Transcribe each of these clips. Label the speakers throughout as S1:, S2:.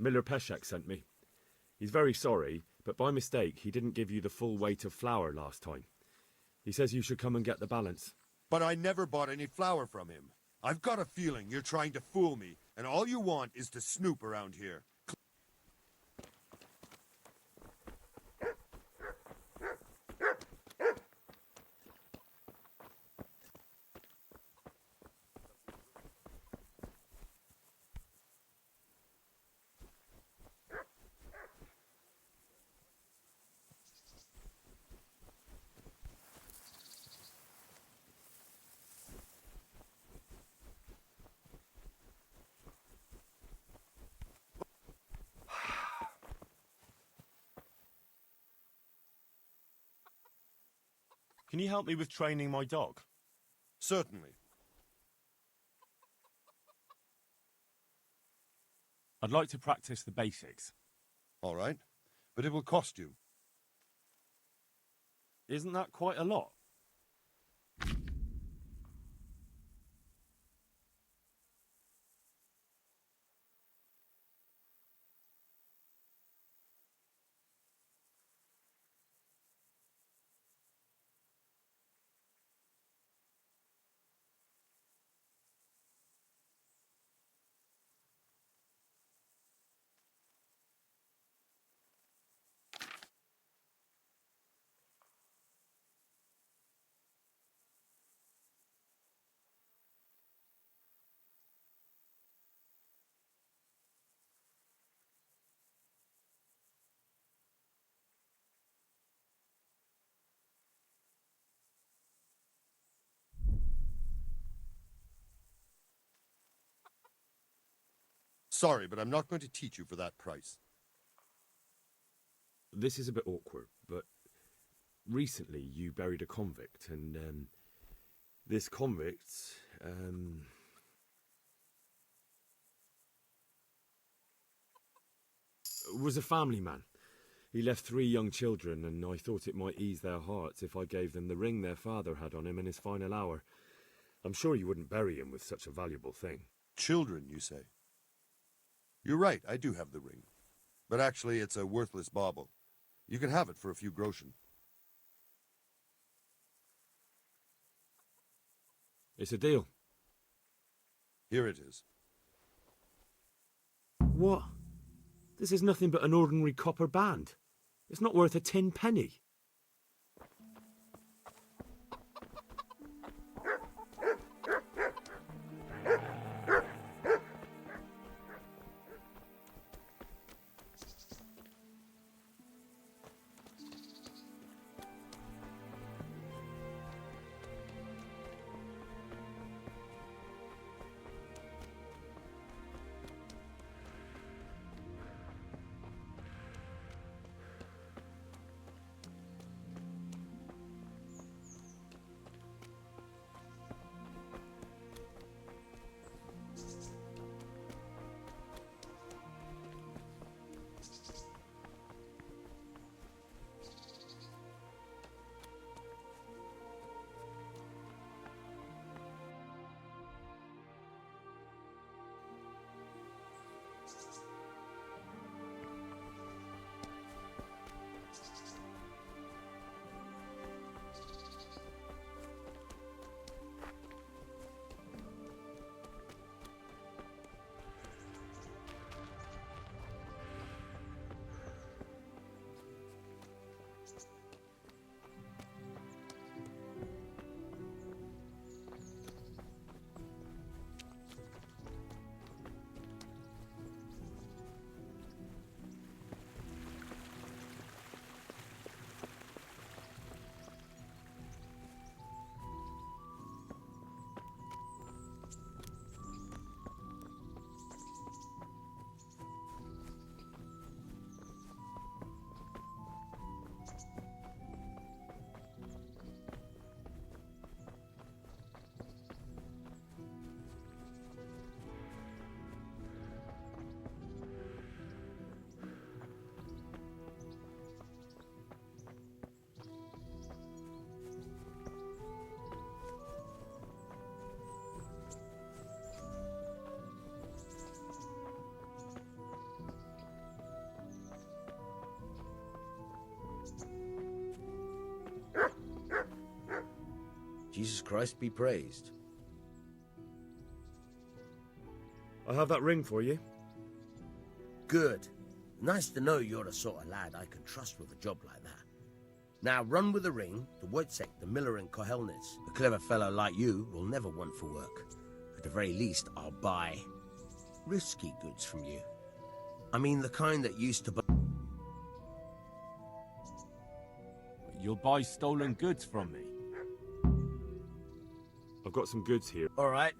S1: Miller Peshek sent me. He's very sorry, but by mistake he didn't give you the full weight of flour last time. He says you should come and get the balance.
S2: But I never bought any flour from him. I've got a feeling you're trying to fool me, and all you want is to snoop around here.
S3: Can you help me with training my dog?
S2: Certainly.
S3: I'd like to practice the basics.
S2: All right, but it will cost you.
S3: Isn't that quite a lot?
S2: Sorry, but I'm not going to teach you for that price.
S1: This is a bit awkward, but recently you buried a convict, and this convict, was a family man. He left 3 young children, and I thought it might ease their hearts if I gave them the ring their father had on him in his final hour. I'm sure you wouldn't bury him with such a valuable thing.
S2: Children, you say? You're right, I do have the ring. But actually, it's a worthless bauble. You can have it for a few groschen.
S1: It's a deal.
S2: Here it is.
S1: What? This is nothing but an ordinary copper band. It's not worth a 10 penny.
S4: Jesus Christ be praised.
S1: I have that ring for you.
S4: Good. Nice to know you're the sort of lad I can trust with a job like that. Now run with the ring to Wojciech, the miller in Kohelnitz. A clever fellow like you will never want for work. At the very least, I'll buy risky goods from you. I mean the kind that used to buy...
S3: You'll buy stolen goods from me.
S1: I've got some goods here.
S4: All right.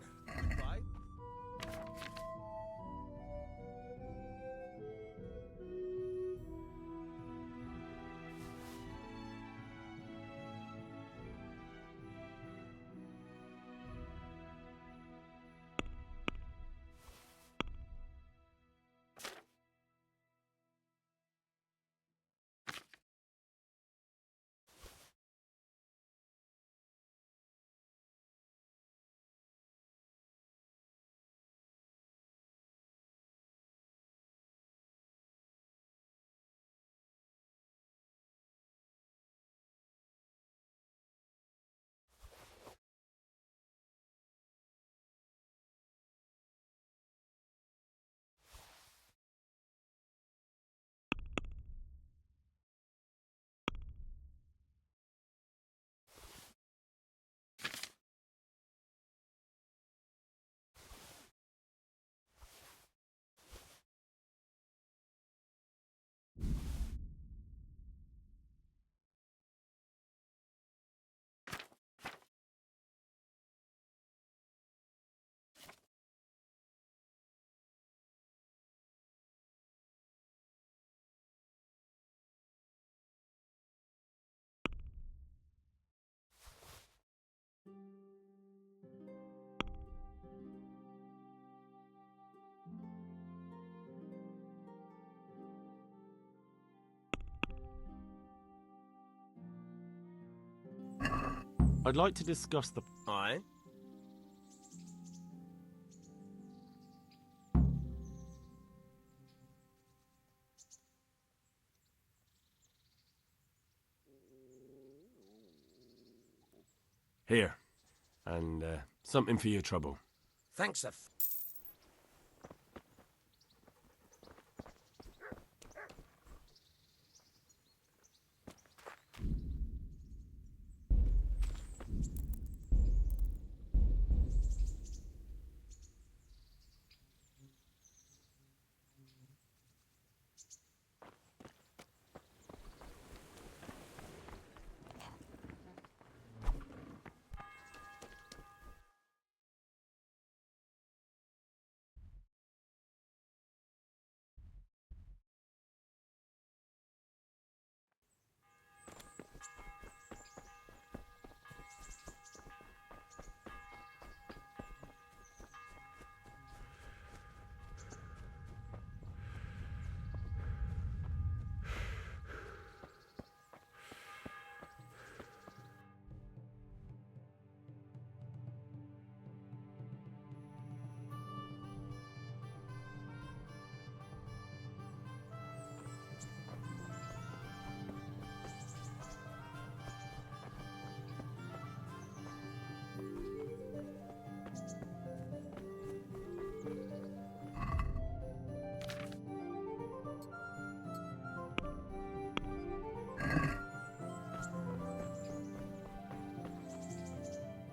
S3: I'd like to discuss the...
S4: Aye.
S3: Here. And, something for your trouble.
S4: Thanks a...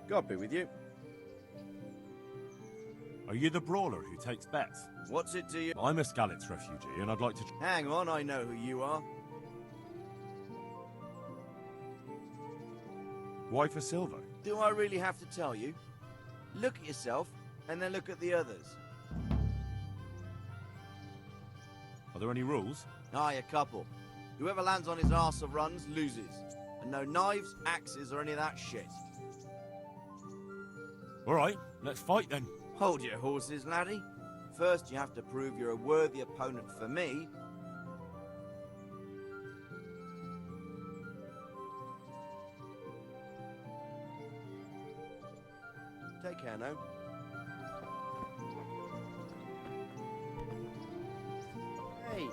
S5: God be with you.
S3: Are you the brawler who takes bets?
S5: What's it to you?
S3: I'm a Skalitz refugee, and I'd like to...
S5: Hang on, I know who you are.
S3: Why for silver?
S5: Do I really have to tell you? Look at yourself, and then look at the others.
S3: Are there any rules?
S5: Aye, a couple. Whoever lands on his arse or runs, loses. And no knives, axes, or any of that shit.
S3: All right, let's fight then.
S5: Hold your horses, laddie. First, you have to prove you're a worthy opponent for me. Take care now. Hey.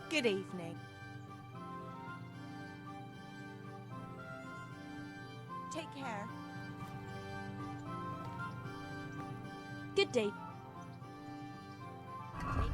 S6: Good evening. Take care. Good day. Take care.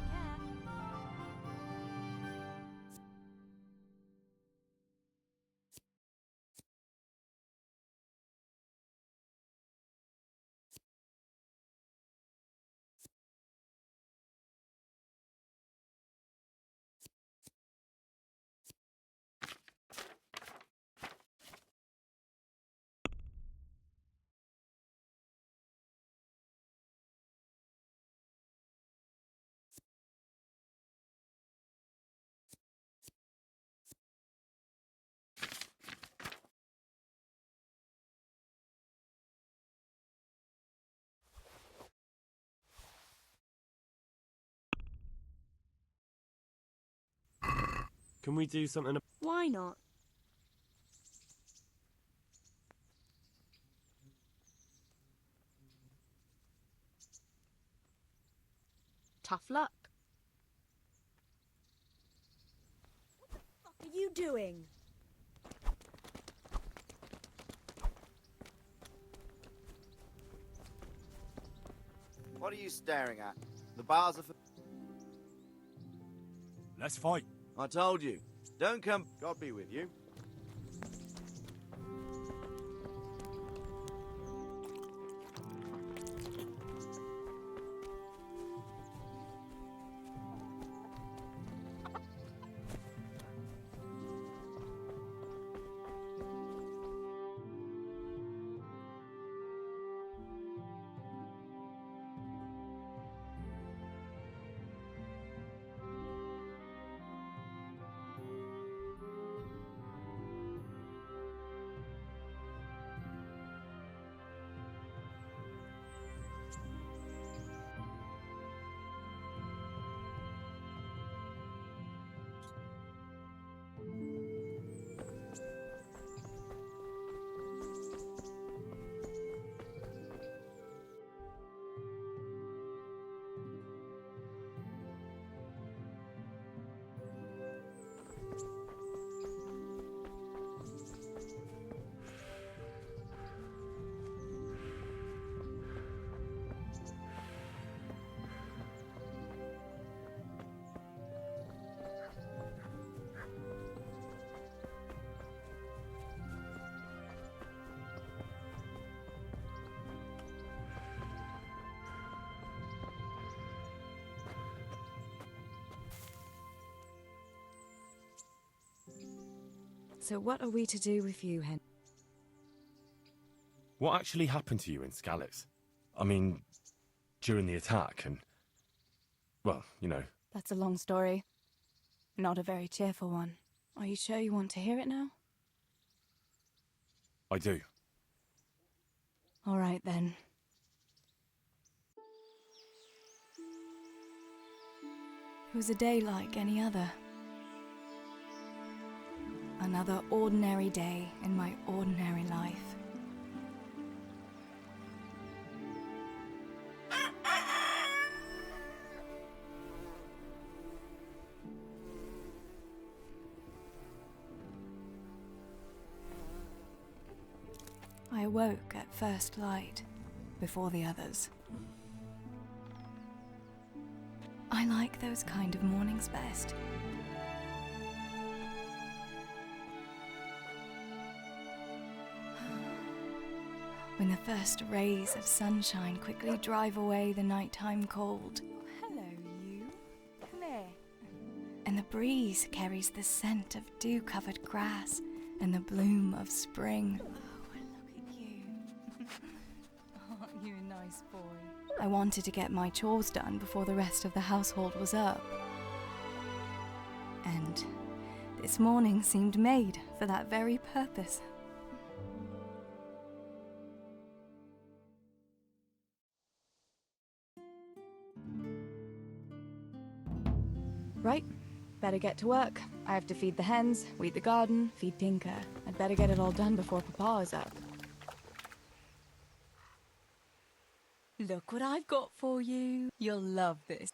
S7: Can we do something?
S6: Why not? Tough luck. What the fuck are you doing?
S5: What are you staring at? The bars are for...
S3: Let's fight.
S5: I told you. Don't come... God be with you.
S8: So what are we to do with you, Hen?
S1: What actually happened to you in Scalix? I mean, during the attack and... well, you know.
S8: That's a long story. Not a very cheerful one. Are you sure you want to hear it now?
S1: I do.
S8: All right, then. It was a day like any other. Another ordinary day in my ordinary life. I awoke at first light, before the others. I like those kind of mornings best. When the first rays of sunshine quickly drive away the nighttime cold.
S6: Hello, you. Come here.
S8: And the breeze carries the scent of dew-covered grass and the bloom of spring.
S6: Oh, look at you.
S8: Aren't you a nice boy? I wanted to get my chores done before the rest of the household was up. And this morning seemed made for that very purpose. Right, better get to work. I have to feed the hens, weed the garden, feed Tinker. I'd better get it all done before Papa is up. Look what I've got for you. You'll love this.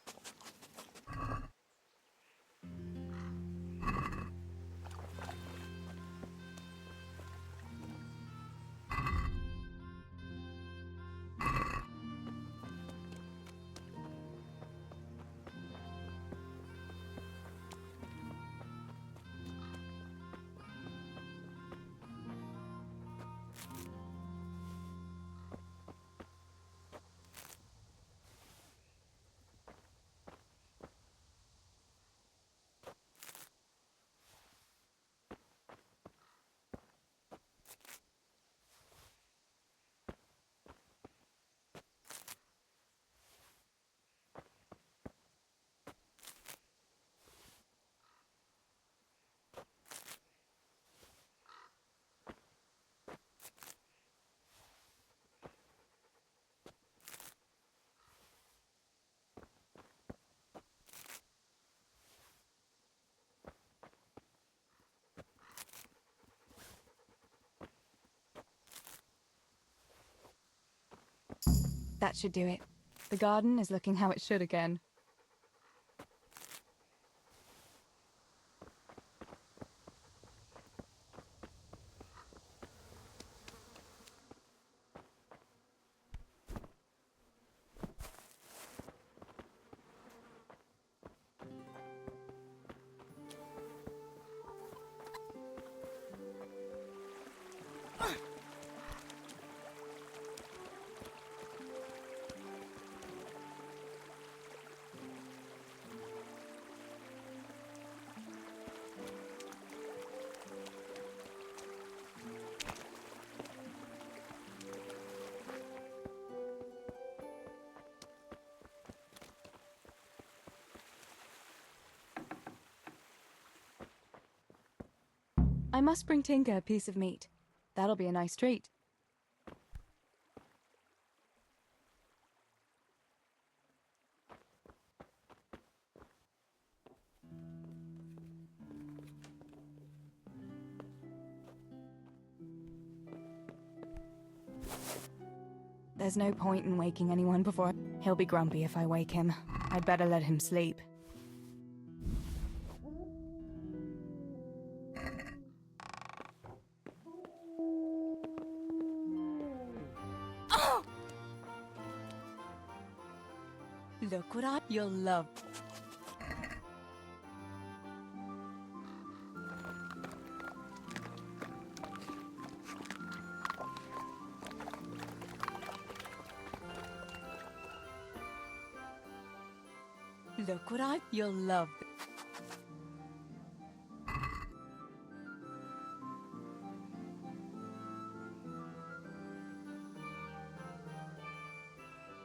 S8: That should do it. The garden is looking how it should again. I must bring Tinker a piece of meat. That'll be a nice treat. There's no point in waking anyone before. He'll be grumpy if I wake him. I'd better let him sleep. Look what you'll love. Look what you'll love.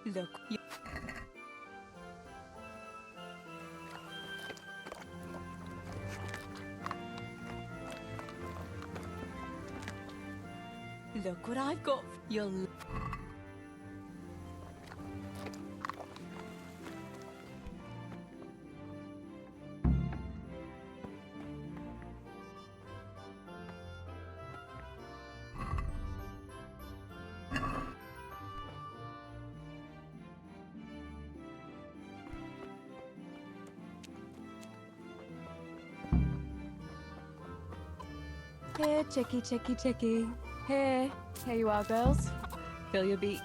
S8: Look. Look what I've got. You'll. Here, chickie, chickie, chickie. Here you are, girls. Fill your beaks.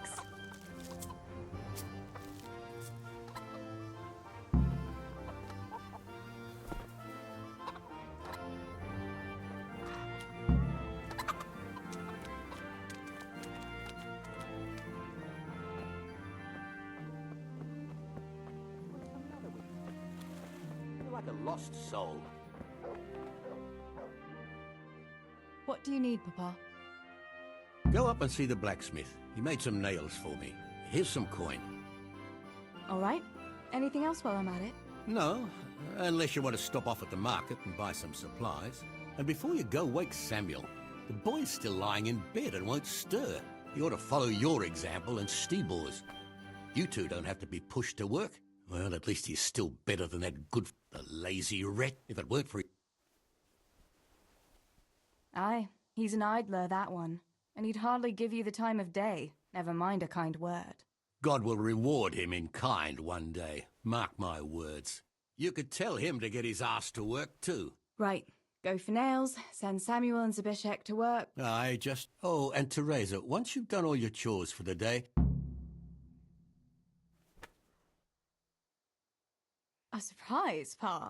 S4: You're like a lost soul.
S8: What do you need, Papa?
S4: Go up and see the blacksmith. He made some nails for me. Here's some coin.
S8: All right. Anything else while I'm at it?
S4: No, unless you want to stop off at the market and buy some supplies. And before you go, wake Samuel. The boy's still lying in bed and won't stir. He ought to follow your example and Steebor's. You two don't have to be pushed to work. Well, at least he's still better than that the lazy wretch. If it weren't for...
S8: Aye, he's an idler, that one. And he'd hardly give you the time of day, never mind a kind word.
S4: God will reward him in kind one day. Mark my words. You could tell him to get his ass to work, too.
S8: Right. Go for nails, send Samuel and Zabishek to work.
S4: Aye, just... Oh, and Teresa, once you've done all your chores for the day...
S8: A surprise, Pa.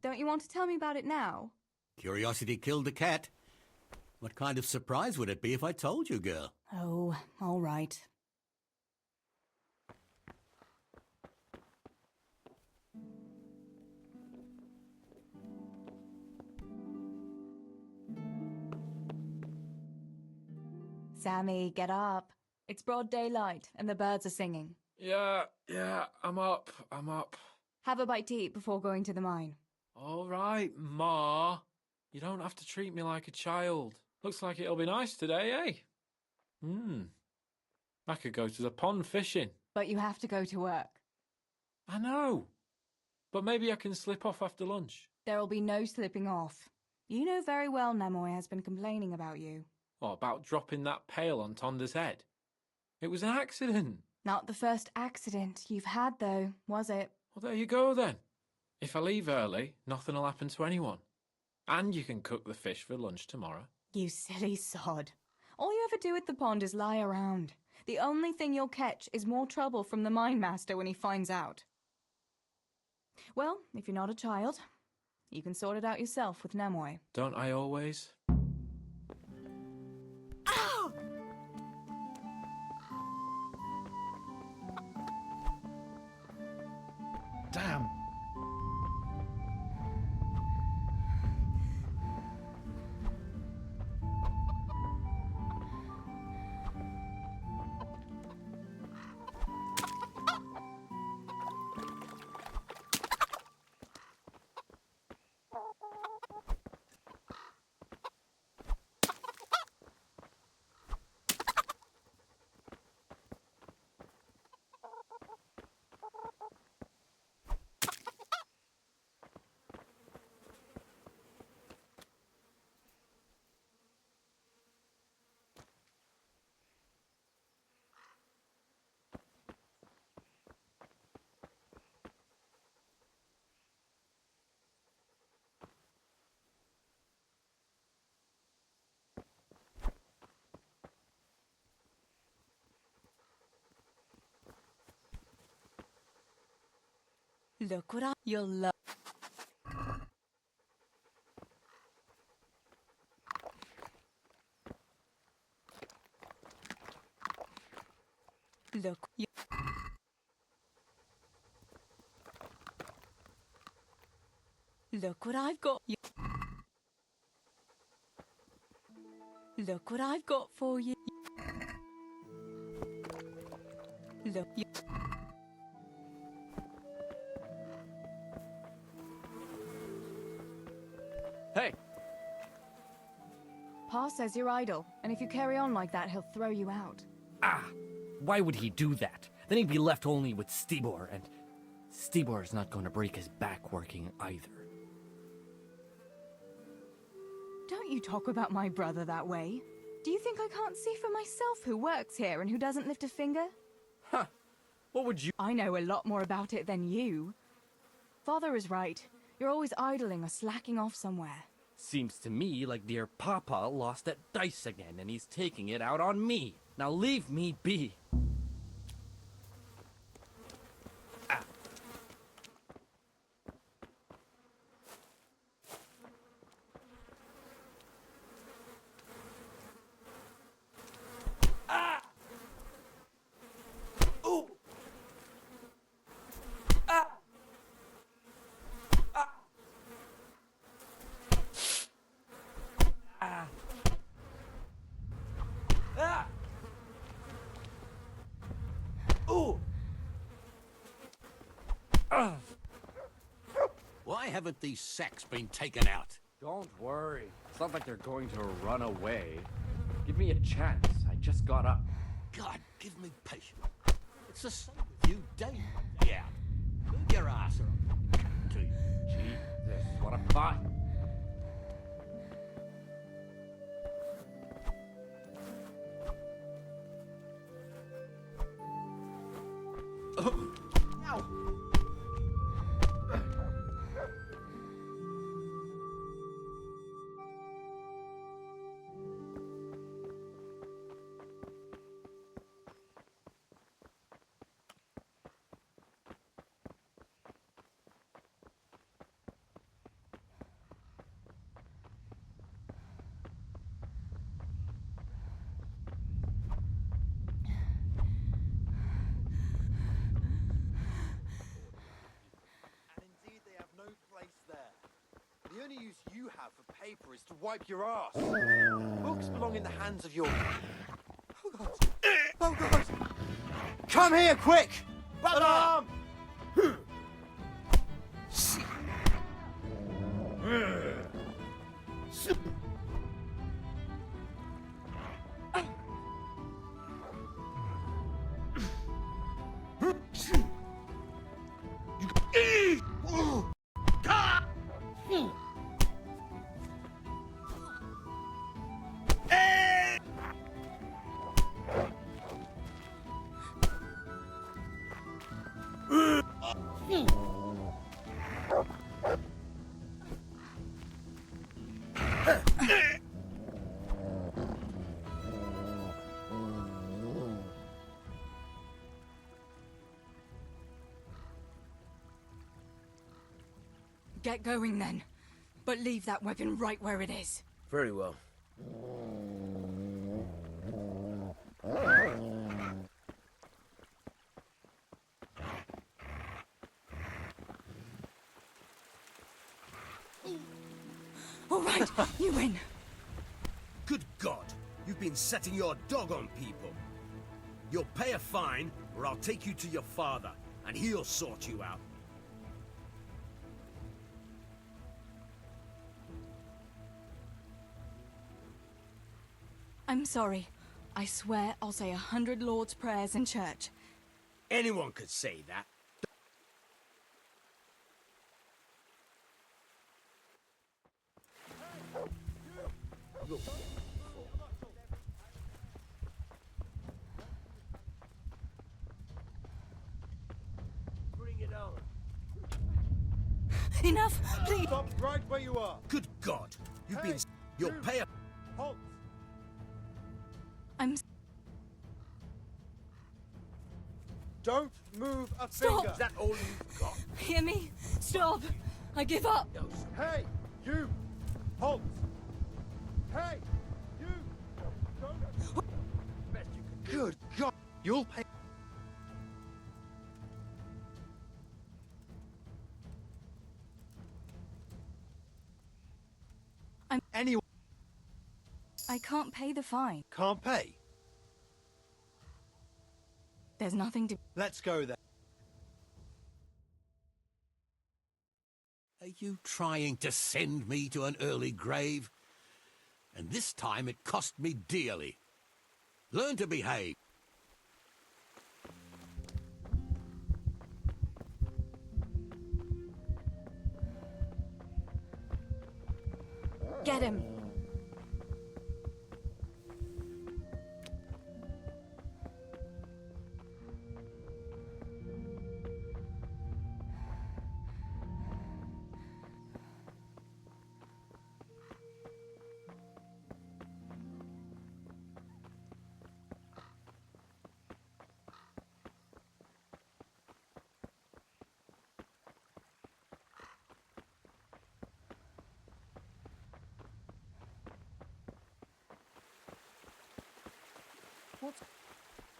S8: Don't you want to tell me about it now?
S4: Curiosity killed the cat. What kind of surprise would it be if I told you, girl?
S8: Oh, all right. Sammy, get up. It's broad daylight, and the birds are singing.
S7: Yeah, I'm up.
S8: Have a bite to eat before going to the mine.
S7: All right, Ma. You don't have to treat me like a child. Looks like it'll be nice today, eh? I could go to the pond fishing.
S8: But you have to go to work.
S7: I know. But maybe I can slip off after lunch.
S8: There'll be no slipping off. You know very well Nemoy has been complaining about you.
S7: Or about dropping that pail on Tonda's head. It was an accident.
S8: Not the first accident you've had, though, was it?
S7: Well, there you go then. If I leave early, nothing'll happen to anyone. And you can cook the fish for lunch tomorrow.
S8: You silly sod. All you ever do at the pond is lie around. The only thing you'll catch is more trouble from the mine master when he finds out. Well, if you're not a child, you can sort it out yourself with Nemoy.
S7: Don't I always?
S6: Ow!
S9: Damn.
S8: Look what you'll love. Look. Look what I've got. Look what I've got for you. Look.
S9: Hey!
S8: Pa says you're idle, and if you carry on like that, he'll throw you out.
S10: Ah! Why would he do that? Then he'd be left only with Stibor, and Stibor's not going to break his back working either.
S8: Don't you talk about my brother that way. Do you think I can't see for myself who works here and who doesn't lift a finger?
S10: Huh. What would you...
S8: I know a lot more about it than you. Father is right. You're always idling or slacking off somewhere.
S10: Seems to me like dear Papa lost at dice again, and he's taking it out on me. Now leave me be. Ah. Ah! Ooh! Ah! Ah! Ah! Ah! Ooh!
S4: Why haven't these sacks been taken out?
S10: Don't worry. It's not like they're going to run away. Give me a chance. I just got up.
S4: God, give me patience. It's the same with you day in, day out. Move your ass or I'll to you.
S10: Jesus, what a fight.
S5: The only use you have for paper is to wipe your ass. Books belong in the hands of your... Oh, God. Oh, God. Come here, quick! Alarm!
S8: Get going then. But leave that weapon right where it is.
S4: Very well.
S8: All right, you win.
S4: Good God! You've been setting your dog on people. You'll pay a fine, or I'll take you to your father, and he'll sort you out.
S8: I'm sorry. I swear I'll say 100 Lord's prayers in church.
S4: Anyone could say that. Bring it on.
S8: Enough, please.
S5: Stop right where you are.
S4: Good God! You've been... You'll pay a...
S5: Halt.
S8: I'm...
S5: Don't move a
S8: Stop.
S5: finger.
S4: Is that all you've got?
S8: Hear me? Stop. I give up.
S4: No, sir.
S5: Hey, you. Halt. Hey, you. Don't.
S4: Best you can do.
S5: Good God. You'll pay. Anyone
S8: I can't pay the fine.
S5: can't pay.
S8: There's nothing to...
S5: Let's go then.
S11: Are you trying to send me to an early grave? And this time it cost me dearly. Learn to behave.
S8: Get him.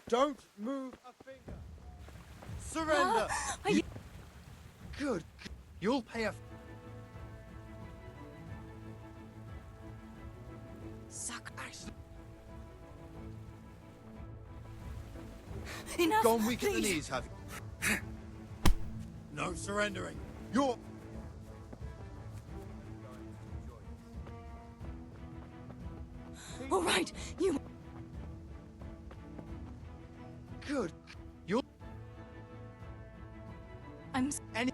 S5: Don't move a finger. Surrender.
S8: Are you...
S5: Good. You'll pay a.
S8: Suck.
S5: Actually,
S8: Enough,
S5: gone weak at the
S8: please.
S5: knees, have you? No surrendering. You're.
S8: All right, you...
S5: Good. You'll.
S8: I'm...
S5: Any.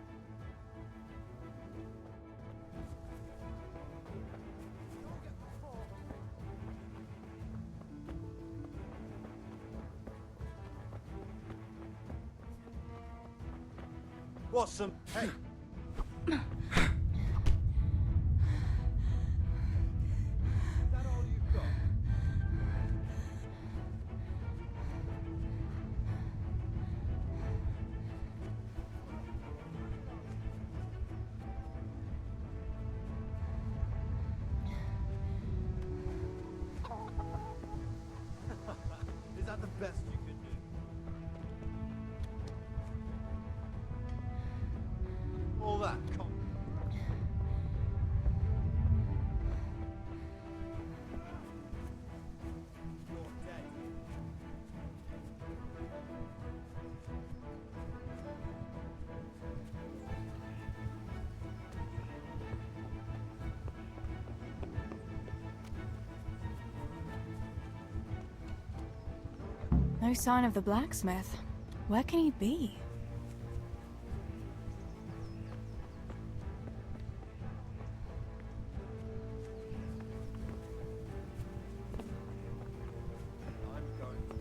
S5: What's some? Hey. Is that all you've got? Is that the best you can do? All that. You're dead.
S8: No sign of the blacksmith. Where can he be?
S5: I'm going to.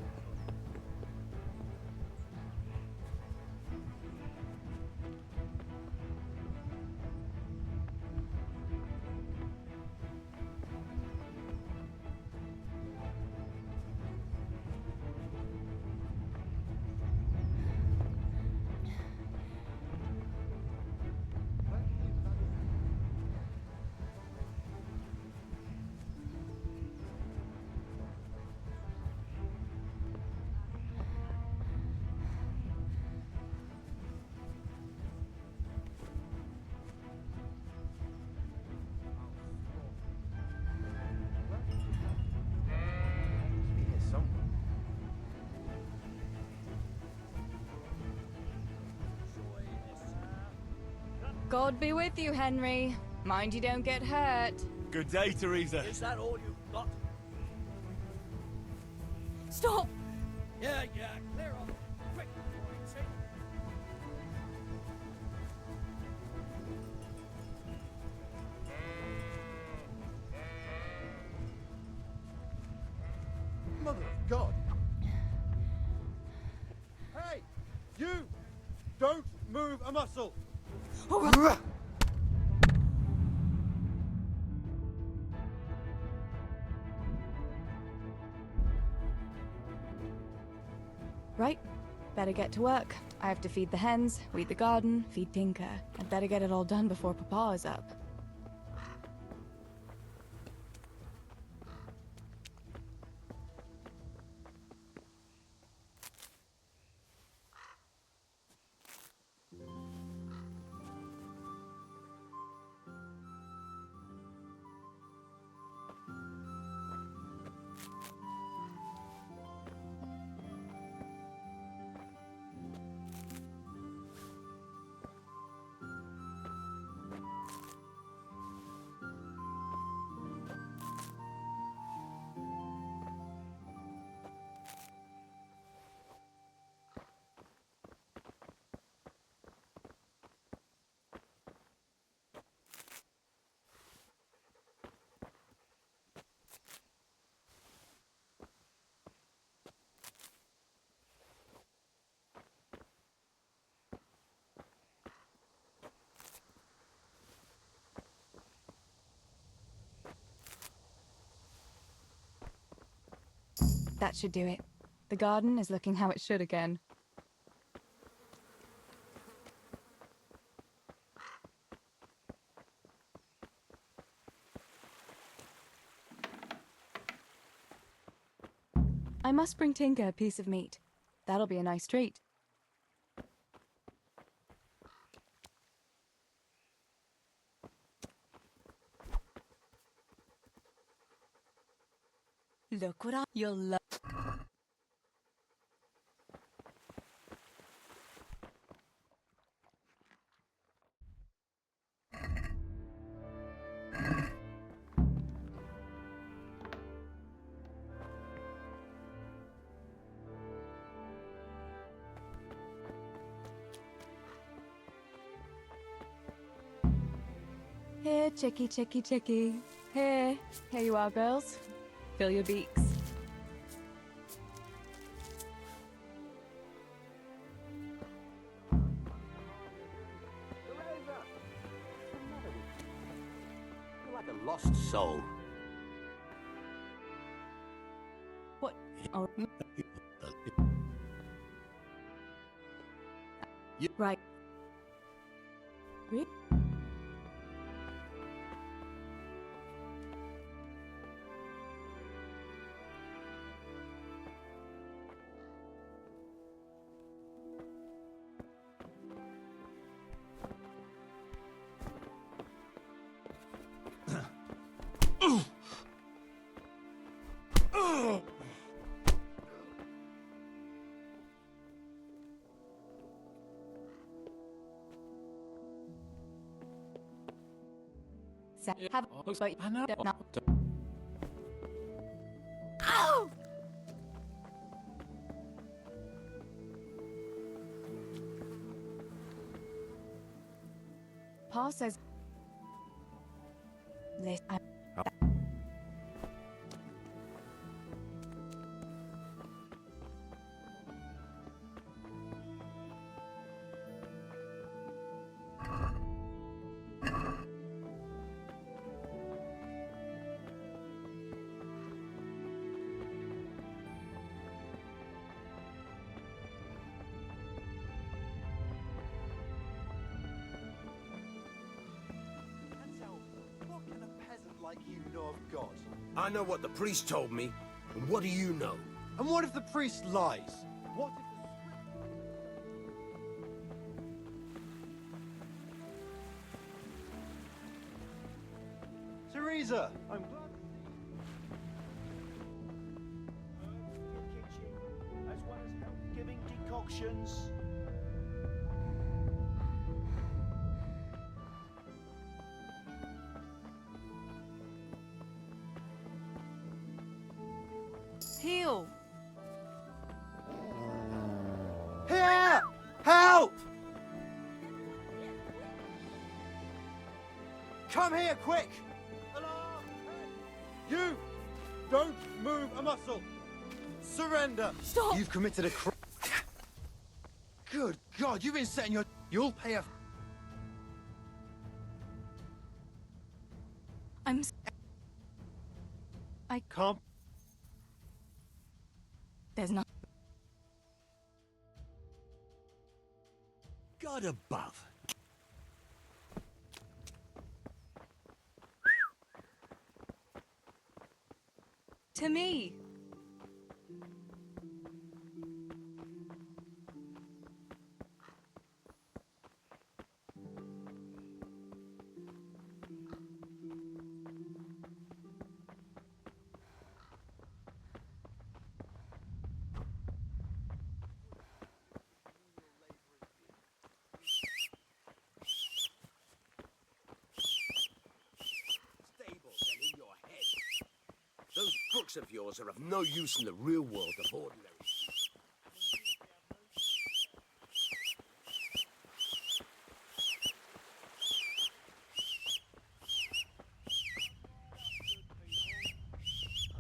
S8: God be with you, Henry. Mind you don't get hurt.
S3: Good day, Teresa.
S4: Is that all you got?
S8: Stop!
S4: Yeah, clear off. Quick, see?
S5: Mother of God. Hey! You! Don't move a muscle!
S8: Right. Better get to work. I have to feed the hens, weed the garden, feed Tinker. I'd better get it all done before Papa is up. That should do it. The garden is looking how it should again. I must bring Tinker a piece of meat. That'll be a nice treat. Look what you'll love. Here, chickie, chickie, chickie. Here you are, girls. Fill your beaks.
S11: You're like a lost soul.
S8: What? Oh, right. Re- Have
S7: Looks like I know.
S8: No. Pa says. Listen.
S5: And tell me, what can a peasant like you know of God?
S4: I know what the priest told me. And what do you know?
S5: And what if the priest lies? What if the Teresa, I'm glad to see you.
S9: Kitchen, as well as health-giving decoctions.
S5: Come here, quick! Alarm! You! Don't move a muscle! Surrender!
S6: Stop!
S5: You've committed a crime. Good God, you've been setting your... You'll pay a...
S8: I
S5: Can't...
S8: There's not.
S11: God above.
S8: To me.
S4: Stable than in your head. Those books of yours are of no use in the real world of ordinary.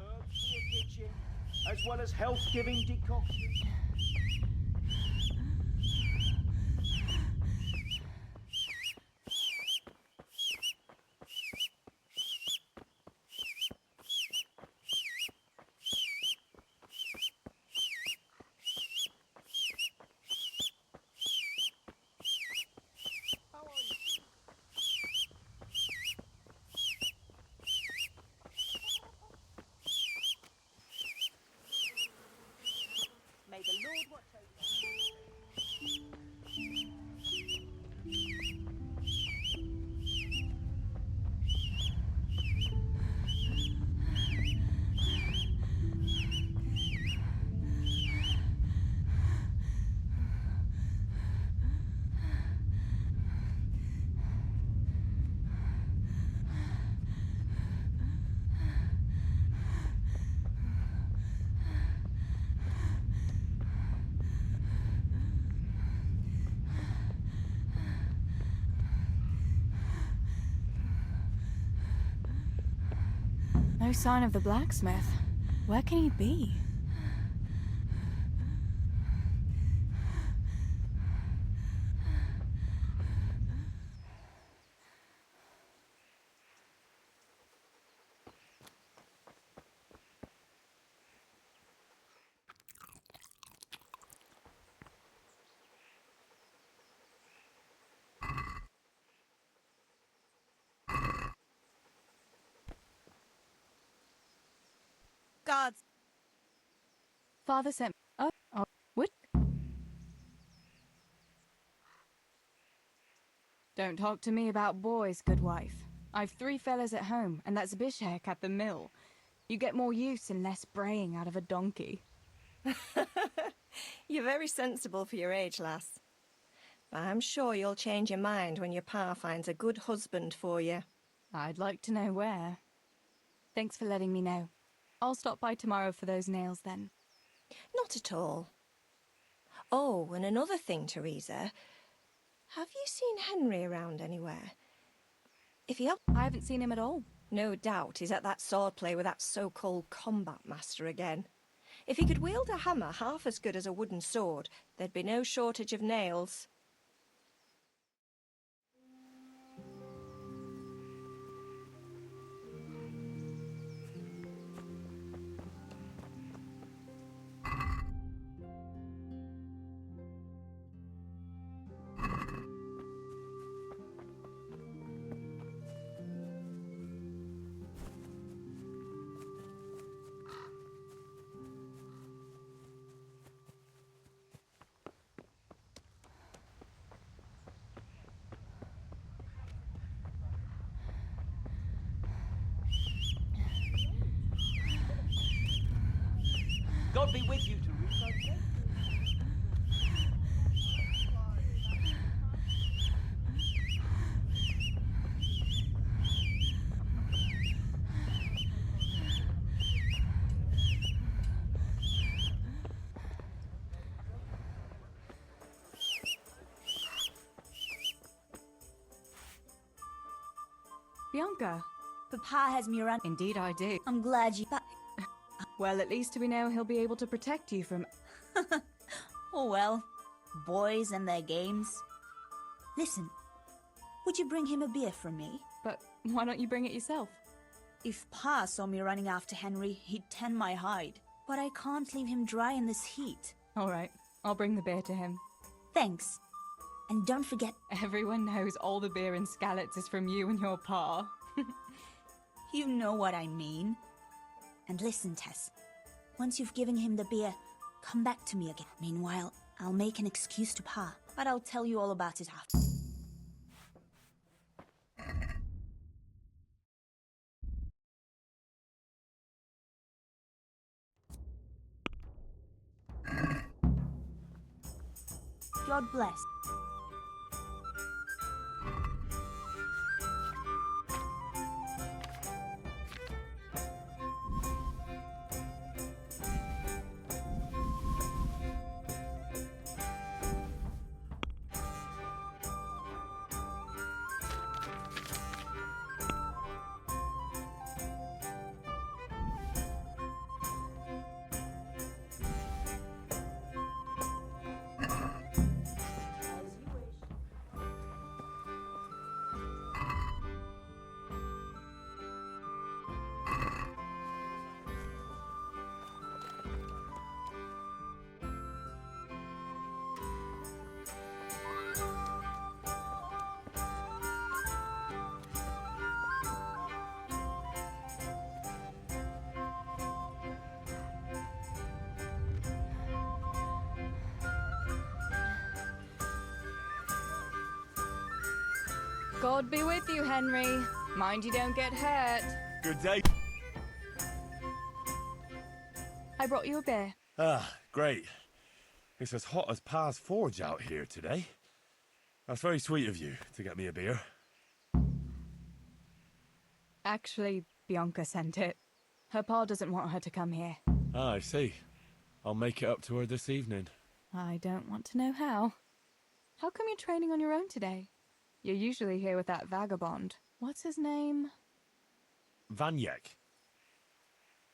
S9: Herbs for your kitchen, as well as health-giving decoctions. May the Lord watch over you.
S8: No sign of the blacksmith. Where can he be?
S6: Guards.
S8: Father sent. Oh, what? Don't talk to me about boys, good wife. I've 3 fellas at home, and that's Bishek at the mill. You get more use and less braying out of a donkey.
S12: You're very sensible for your age, lass. But I'm sure you'll change your mind when your pa finds a good husband for you.
S8: I'd like to know where. Thanks for letting me know. I'll stop by tomorrow for those nails then.
S12: Not at all. Oh, and another thing, Teresa. Have you seen Henry around anywhere? If he...
S8: I haven't seen him at all.
S12: No doubt he's at that swordplay with that so-called combat master again. If he could wield a hammer half as good as a wooden sword, there'd be no shortage of nails.
S9: God be with you, Teresa.
S8: Bianca.
S6: Papa has me around.
S8: Indeed I do.
S6: I'm glad you...
S8: Well, at least we know he'll be able to protect you from...
S6: Oh well. Boys and their games. Listen, would you bring him a beer from me?
S8: But why don't you bring it yourself?
S6: If Pa saw me running after Henry, he'd tan my hide. But I can't leave him dry in this heat.
S8: All right, I'll bring the beer to him.
S6: Thanks. And don't forget...
S8: Everyone knows all the beer in Skalitz is from you and your pa.
S6: You know what I mean. And listen, Tess. Once you've given him the beer, come back to me again. Meanwhile, I'll make an excuse to Pa, but I'll tell you all about it after. God bless.
S8: God be with you, Henry. Mind you don't get hurt.
S1: Good day.
S8: I brought you a beer.
S1: Ah, great. It's as hot as Pa's Forge out here today. That's very sweet of you to get me a beer.
S8: Actually, Bianca sent it. Her pa doesn't want her to come here.
S1: Ah, I see. I'll make it up to her this evening.
S8: I don't want to know how. How come you're training on your own today? You're usually here with that vagabond. What's his name?
S1: Vanyek.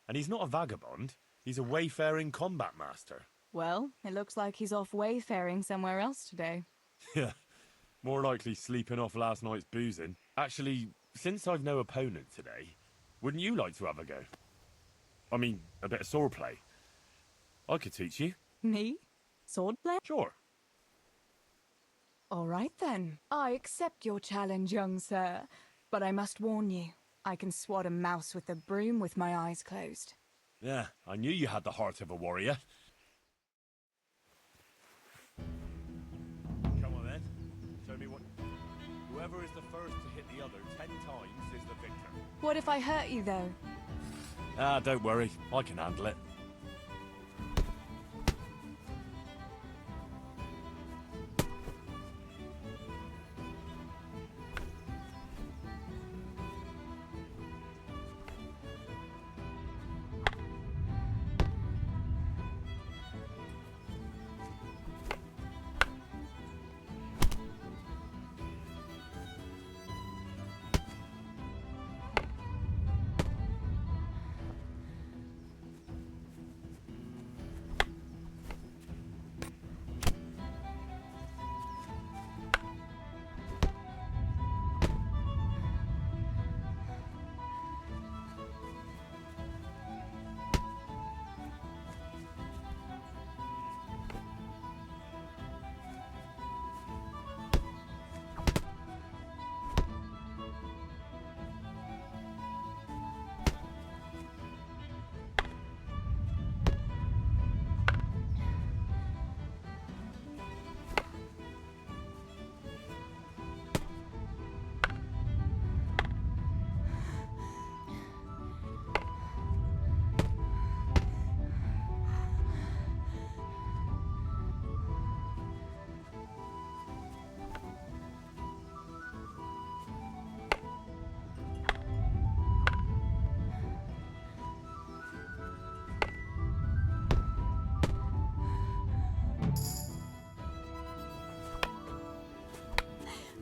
S1: And he's not a vagabond. He's a wayfaring combat master.
S8: Well, it looks like he's off wayfaring somewhere else today.
S1: Yeah, more likely sleeping off last night's boozing. Actually, since I've no opponent today, wouldn't you like to have a go? I mean, a bit of swordplay. I could teach you.
S8: Me? Swordplay?
S1: Sure.
S8: All right then. I accept your challenge, young sir. But I must warn you, I can swat a mouse with a broom with my eyes closed.
S1: Yeah, I knew you had the heart of a warrior. Come on then. Show me what... Whoever is the first to hit the other 10 times is the victor.
S8: What if I hurt you, though?
S1: Ah, don't worry. I can handle it.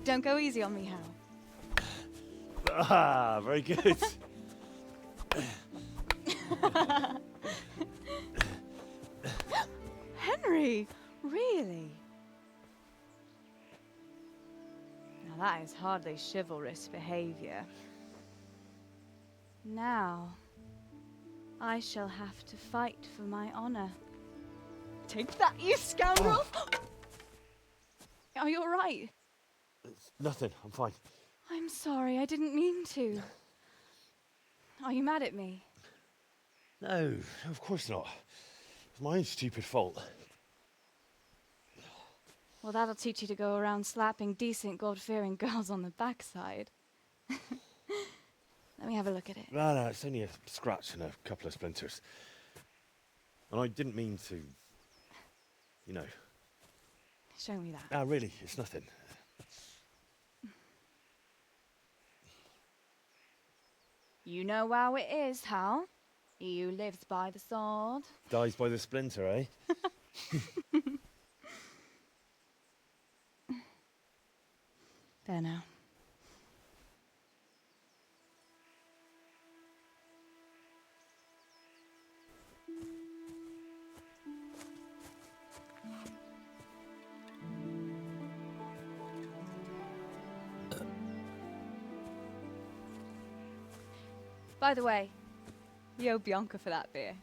S8: Don't go easy on me, Hal.
S1: Ah, very good.
S8: Henry, really? Now that is hardly chivalrous behavior. Now, I shall have to fight for my honor. Take that, you scoundrel! Are you all right?
S1: Nothing, I'm fine.
S8: I'm sorry, I didn't mean to. Are you mad at me?
S1: No, of course not. It's my own stupid fault.
S8: Well, that'll teach you to go around slapping decent, God-fearing girls on the backside. Let me have a look at it.
S1: No, it's only a scratch and a couple of splinters. And I didn't mean to, you know.
S8: Show me that.
S1: Ah, really, it's nothing.
S8: You know how it is, Hal. He who lives by the sword
S1: Dies by the splinter, eh?
S8: There now. By the way, you owe Bianca for that beer.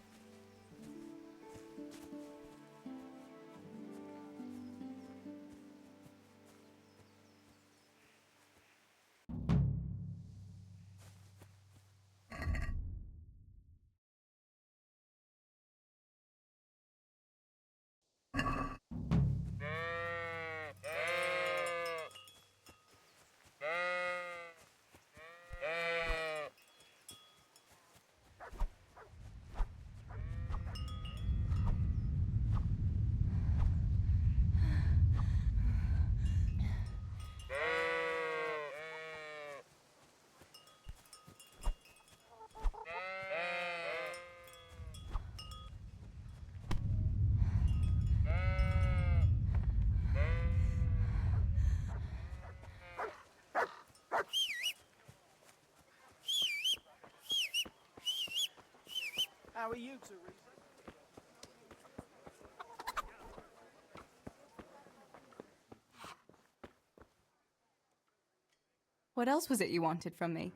S9: How are you, Teresa?
S8: What else was it you wanted from me?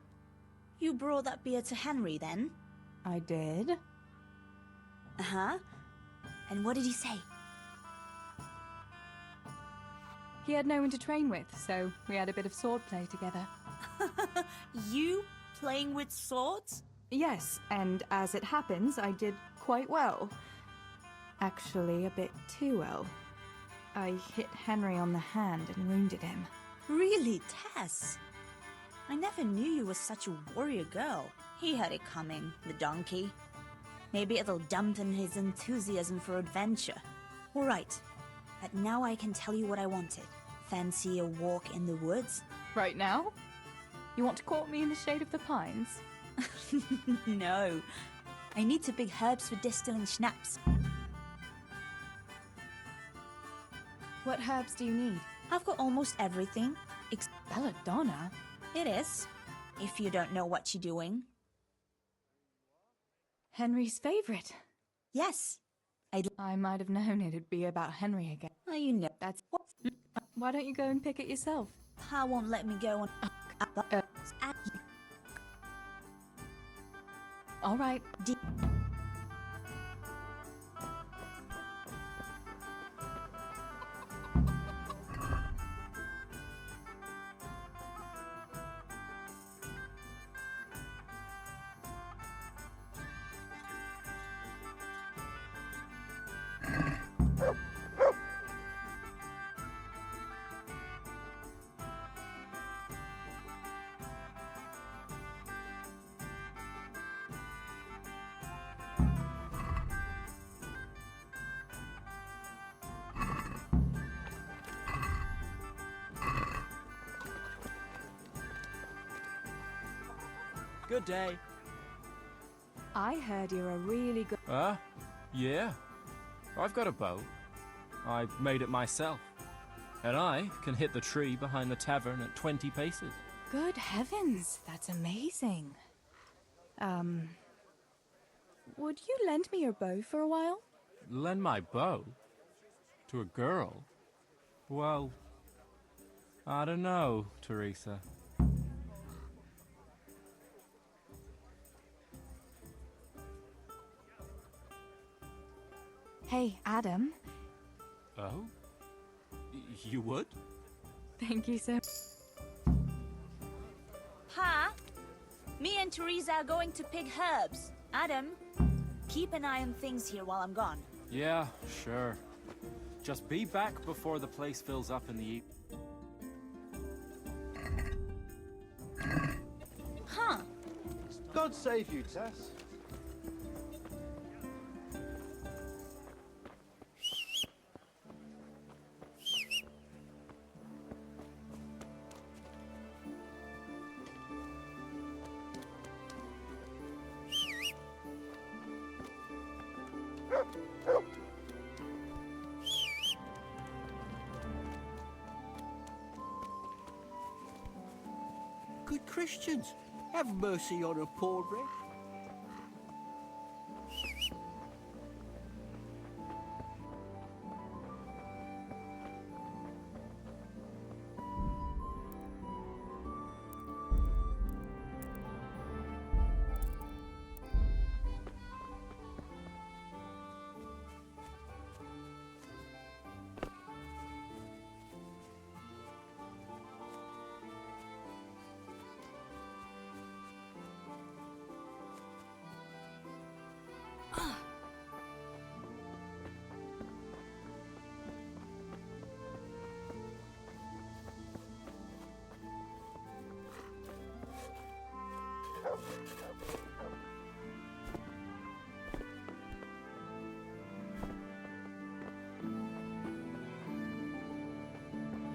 S6: You brought that beer to Henry then?
S8: I did.
S6: Uh-huh. And what did he say?
S8: He had no one to train with, so we had a bit of swordplay together.
S6: You playing with swords?
S8: Yes, and as it happens, I did quite well. Actually, a bit too well. I hit Henry on the hand and wounded him.
S6: Really, Tess? I never knew you were such a warrior girl. He had it coming, the donkey. Maybe it'll dampen his enthusiasm for adventure. All right, but now I can tell you what I wanted. Fancy a walk in the woods?
S8: Right now? You want to court me in the shade of the pines?
S6: No. I need to pick herbs for distilling schnapps.
S8: What herbs do you need?
S6: I've got almost everything.
S8: Belladonna?
S6: It is, if you don't know what you're doing.
S8: Henry's favorite.
S6: Yes.
S8: I might have known it'd be about Henry again.
S6: Oh, you know.
S8: That's... Why don't you go and pick it yourself?
S6: Pa won't let me go on...
S8: All right.
S9: Good day.
S8: I heard you're a really good...
S7: Yeah. I've got a bow. I made it myself. And I can hit the tree behind the tavern at 20 paces.
S8: Good heavens, that's amazing. Would you lend me your bow for a while?
S3: Lend my bow? To a girl? Well, I don't know, Teresa.
S8: Hey, Adam.
S3: Oh? You would?
S8: Thank you so.
S6: Pa? Me and Teresa are going to pick herbs. Adam, keep an eye on things here while I'm gone.
S3: Yeah, sure. Just be back before the place fills up in the evening.
S6: Huh?
S5: God save you, Tess.
S11: Good Christians, have mercy on a poor wretch.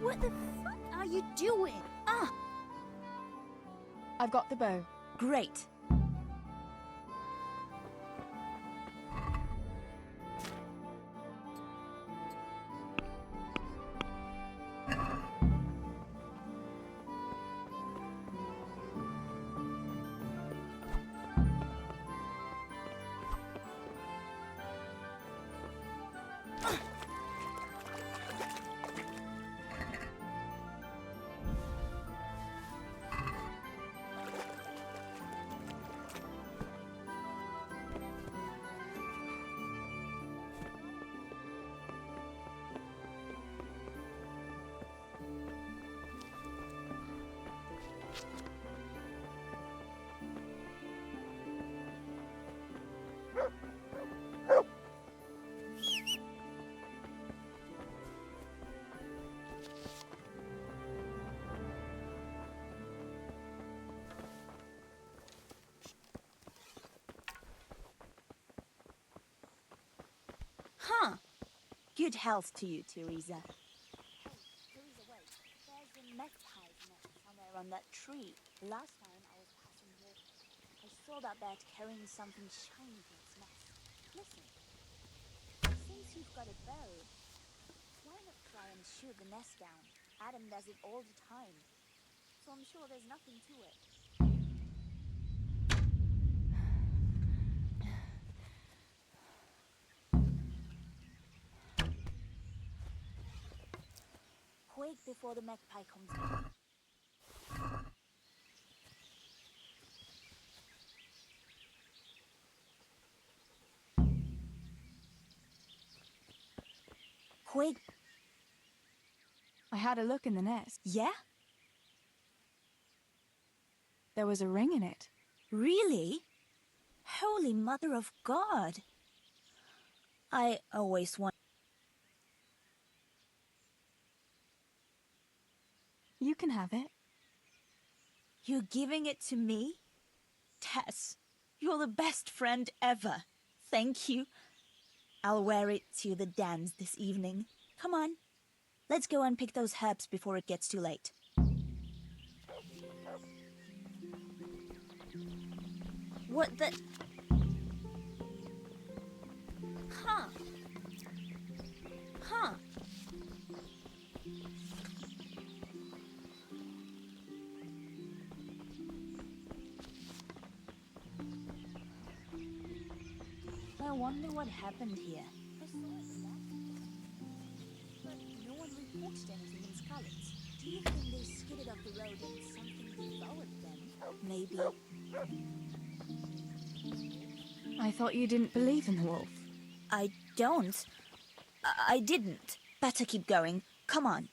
S6: What the fuck are you doing? Ah!
S8: I've got the bow.
S6: Great. Huh. Good health to you, Teresa. Hey, Teresa, wait. There's a magpie's nest somewhere on that tree. Last time I was passing here, I saw that bat carrying something shiny to its nest. Listen. Since you've got a bow, why not try and shoot the nest down? Adam does it all the time. So I'm sure there's nothing to it. Quick before the magpie comes in. Quick.
S8: I had a look in the nest.
S6: Yeah?
S8: There was a ring in it.
S6: Really? Holy Mother of God. I always want...
S8: You can have it.
S6: You're giving it to me? Tess, you're the best friend ever. Thank you. I'll wear it to the dance this evening. Come on. Let's go and pick those herbs before it gets too late. What the... Huh. Huh. I wonder what happened here. I saw it but no one reported anything in Scarlet's. Do you think they skidded off the road and something devoured them? Maybe.
S8: I thought you didn't believe in the wolf.
S6: I don't. I didn't. Better keep going. Come on.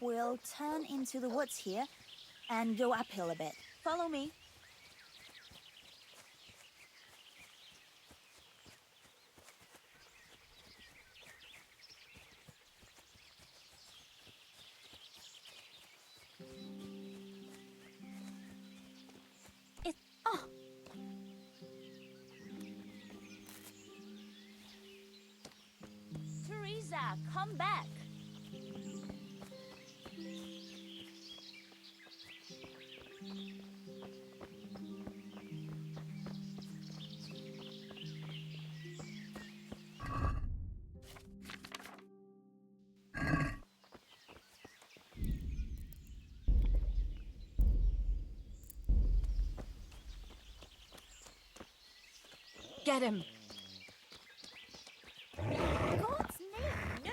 S6: We'll turn into the woods here and go uphill a bit. Follow me. Oh! Teresa, come back.
S8: Get him!
S6: God's name, no!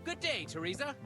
S10: Good day, Teresa.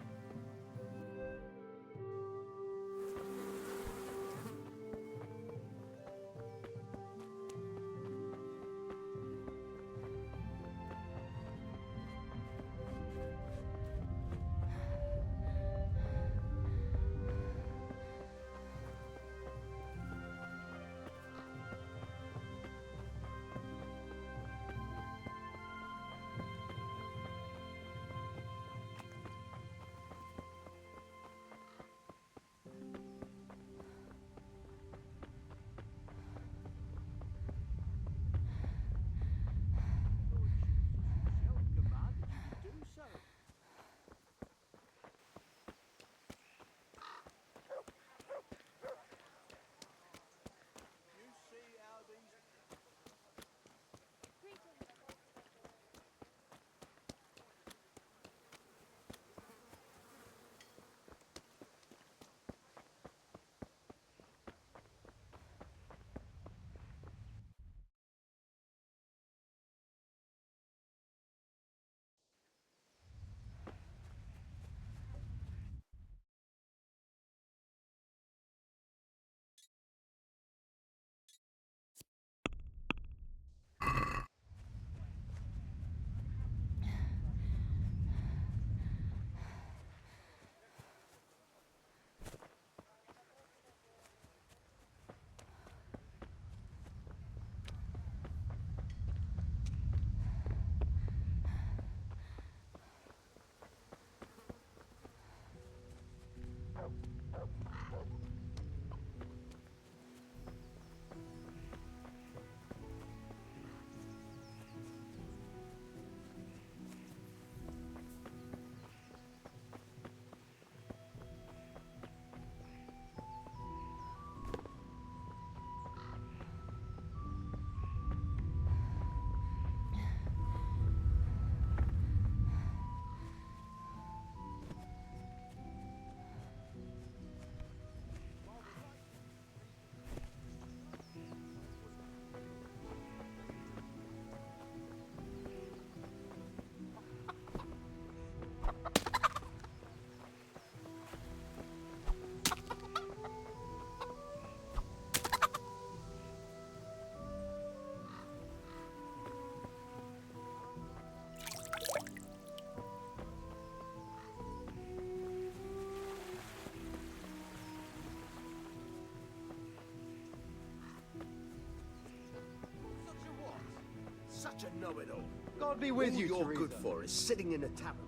S4: such a know-it-all.
S5: God be with
S4: All
S5: you,
S4: you're
S5: Teresa.
S4: good for is sitting in a tavern.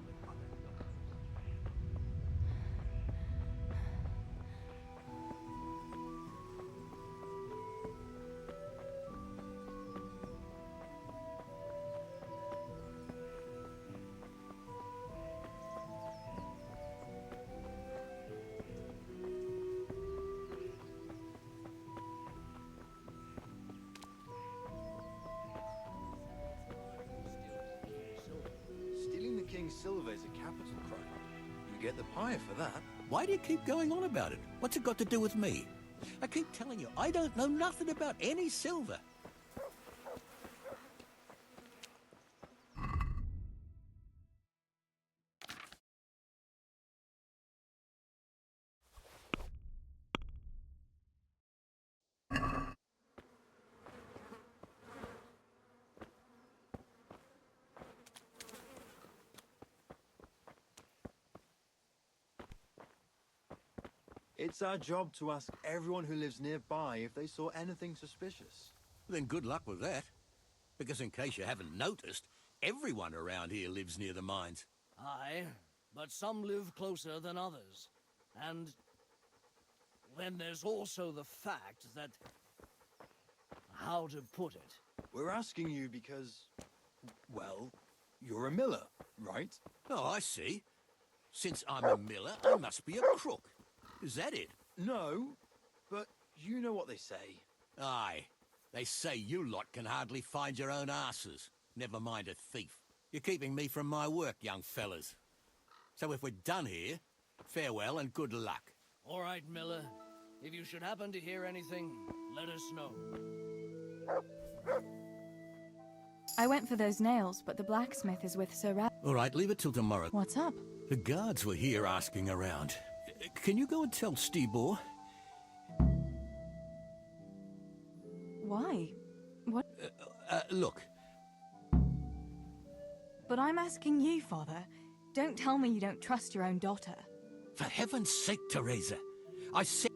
S5: Stealing the king's silver is a capital crime. You get the pyre for that.
S11: Why do you keep going on about it? What's it got to do with me? I keep telling you, I don't know nothing about any silver.
S5: It's our job to ask everyone who lives nearby if they saw anything suspicious.
S11: Then good luck with that. Because in case you haven't noticed, everyone around here lives near the mines.
S10: Aye, but some live closer than others. And then there's also the fact that... how to put it?
S5: We're asking you because, well, you're a miller, right?
S11: Oh, I see. Since I'm a miller, I must be a crook. Is that it?
S5: No, but you know what they say.
S11: Aye. They say you lot can hardly find your own asses. Never mind a thief. You're keeping me from my work, young fellas. So if we're done here, farewell and good luck.
S10: All right, Miller. If you should happen to hear anything, let us know.
S8: I went for those nails, but the blacksmith is with Sir Rab.
S11: All right, leave it till tomorrow.
S8: What's up?
S11: The guards were here asking around. Can you go and tell Stibor?
S8: Why? What?
S11: Look.
S8: But I'm asking you, Father. Don't tell me you don't trust your own daughter.
S11: For heaven's sake, Teresa. I said...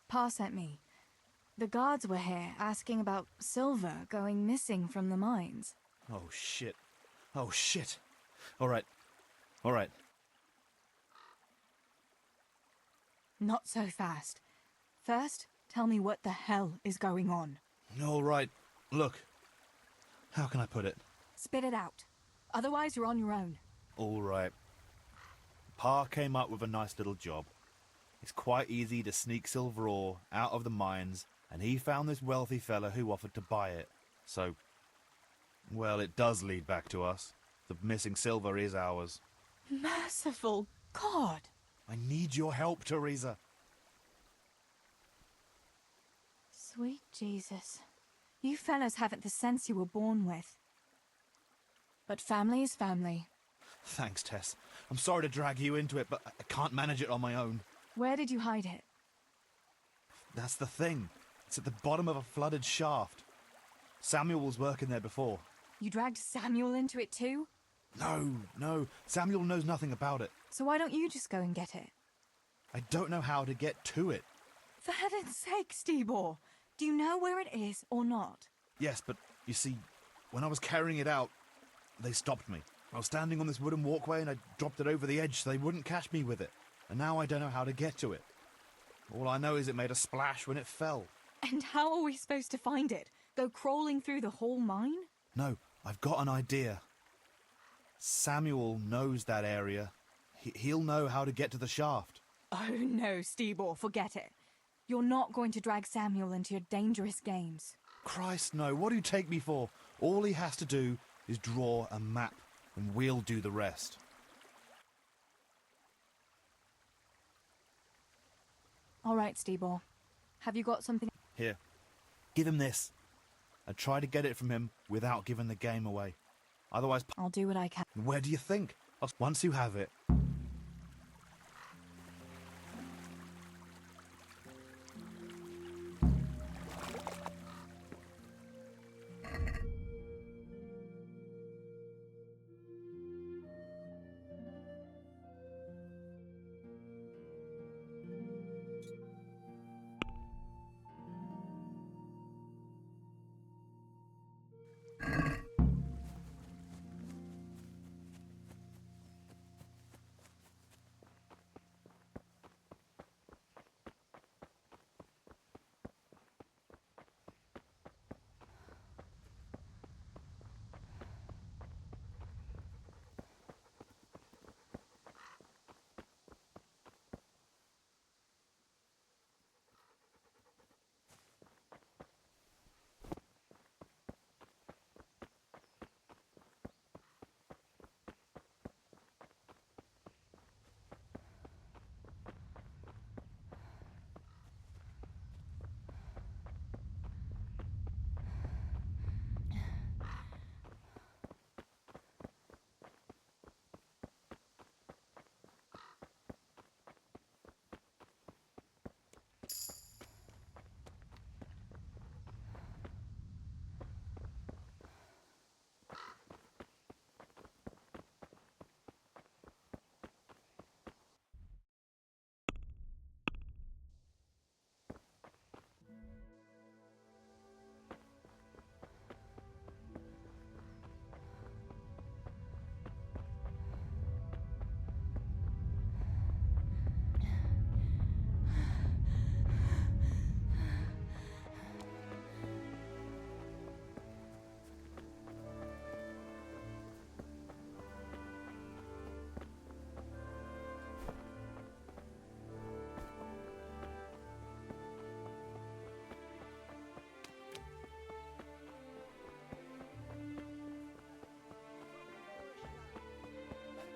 S8: Pa sent me. The guards were here asking about silver going missing from the mines.
S13: Oh, shit. Oh, shit. All right. All right.
S8: Not so fast. First, tell me what the hell is going on.
S13: All right. Look. How can I put it?
S8: Spit it out. Otherwise, you're on your own.
S13: All right. Pa came up with a nice little job. It's quite easy to sneak silver ore out of the mines, and he found this wealthy fella who offered to buy it. So, well, it does lead back to us. The missing silver is ours.
S8: Merciful God!
S13: I need your help, Teresa.
S8: Sweet Jesus. You fellas haven't the sense you were born with. But family is family.
S13: Thanks, Tess. I'm sorry to drag you into it, but I can't manage it on my own.
S8: Where did you hide it?
S13: That's the thing. It's at the bottom of a flooded shaft. Samuel was working there before.
S8: You dragged Samuel into it too?
S13: No. Samuel knows nothing about it.
S8: So why don't you just go and get it?
S13: I don't know how to get to it.
S8: For heaven's sake, Stibor! Do you know where it is or not?
S13: Yes, but you see, when I was carrying it out, they stopped me. I was standing on this wooden walkway and I dropped it over the edge so they wouldn't catch me with it. And now I don't know how to get to it. All I know is it made a splash when it fell.
S8: And how are we supposed to find it? Go crawling through the whole mine?
S13: No, I've got an idea. Samuel knows that area. He'll know how to get to the shaft.
S8: Oh no, Steebor, forget it. You're not going to drag Samuel into your dangerous games.
S13: Christ, no. What do you take me for? All he has to do is draw a map, and we'll do the rest.
S8: All right, Steebor. Have you got something?
S13: Here, give him this. And try to get it from him without giving the game away. Otherwise...
S8: I'll do what I can.
S13: Where do you think? Once you have it...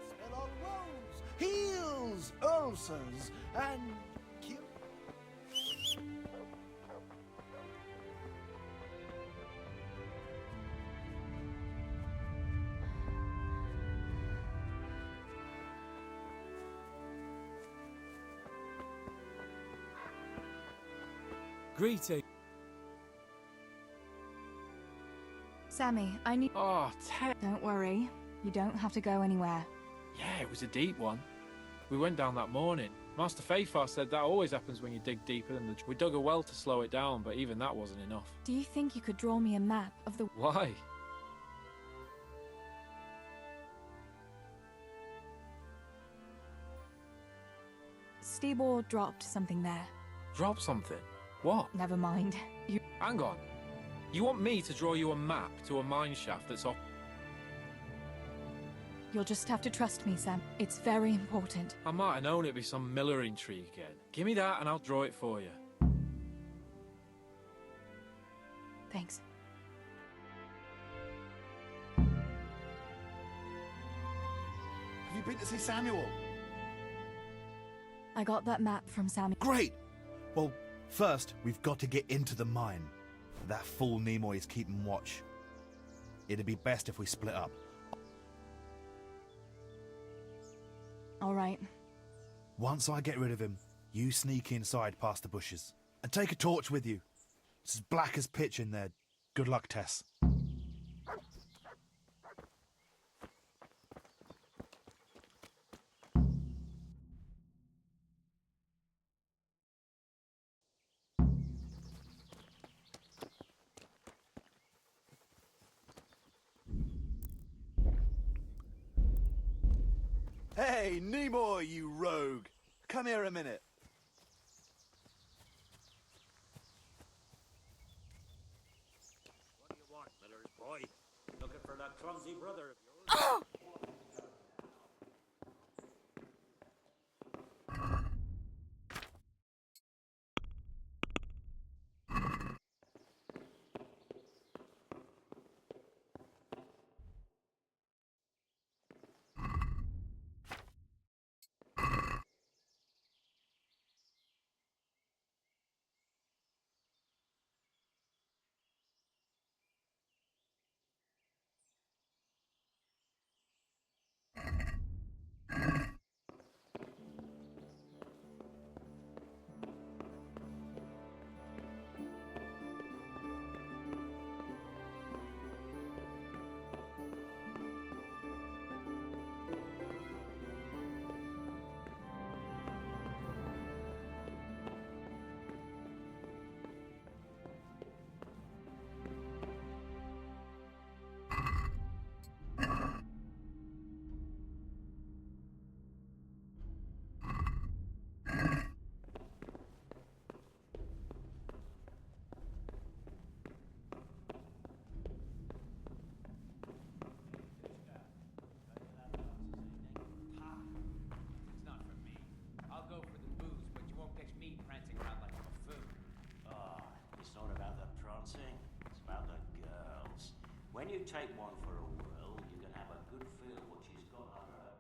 S9: Spell on wounds, heals, ulcers, and kill.
S3: Greeting.
S8: Sammy, I need...
S7: Oh, Ted.
S8: Don't worry. You don't have to go anywhere.
S7: Yeah, it was a deep one. We went down that morning. Master Fafar said that always happens when you dig deeper than the... We dug a well to slow it down, but even that wasn't enough.
S8: Do you think you could draw me a map of the...
S7: Why?
S8: Steebor dropped something there.
S7: Drop something? What?
S8: Never mind. You...
S7: Hang on. You want me to draw you a map to a mine shaft that's off...
S8: You'll just have to trust me, Sam. It's very important.
S7: I might have known it'd be some millering tree again. Give me that and I'll draw it for you.
S8: Thanks.
S13: Have you been to see Samuel?
S8: I got that map from Sammy.
S13: Great! Well, first, we've got to get into the mine. That fool Nimoy is keeping watch. It'd be best if we split up.
S8: All right.
S13: Once I get rid of him, you sneak inside past the bushes. And take a torch with you. It's as black as pitch in there. Good luck, Tess.
S9: Hey, Nimoy, you rogue! Come here a minute.
S14: What do you want, Miller's boy? Looking for that clumsy brother of yours? When you take one for a whirl, you can have a good feel what she's got under her.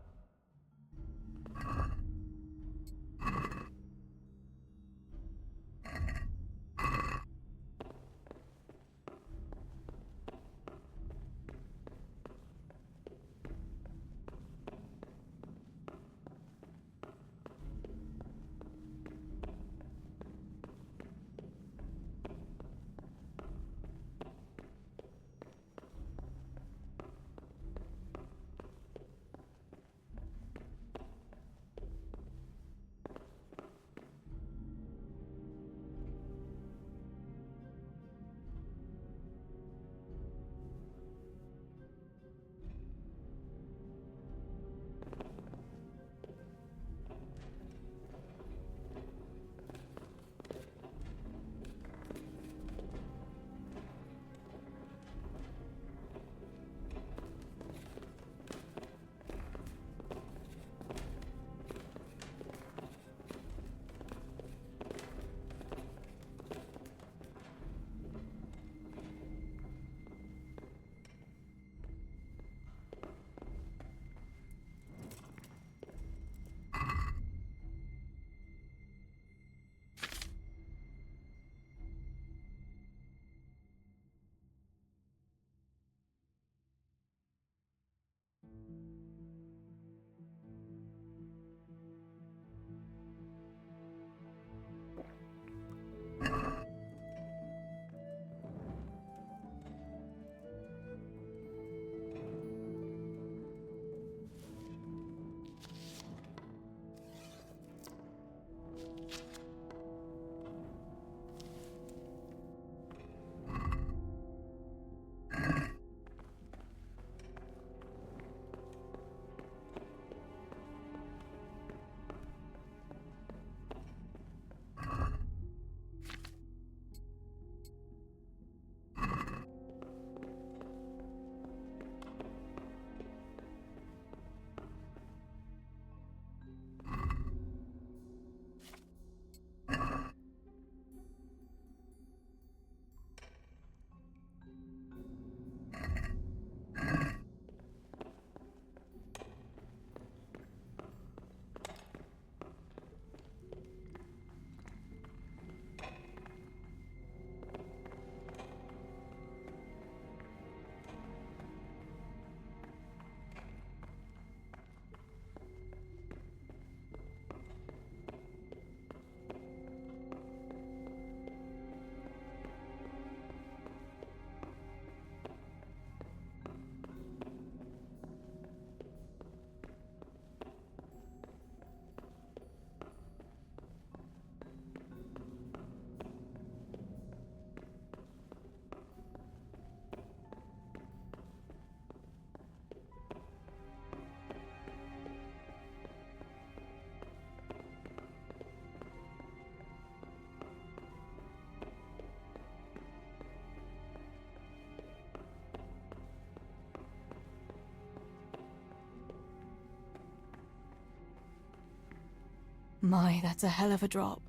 S8: My, that's a hell of a drop.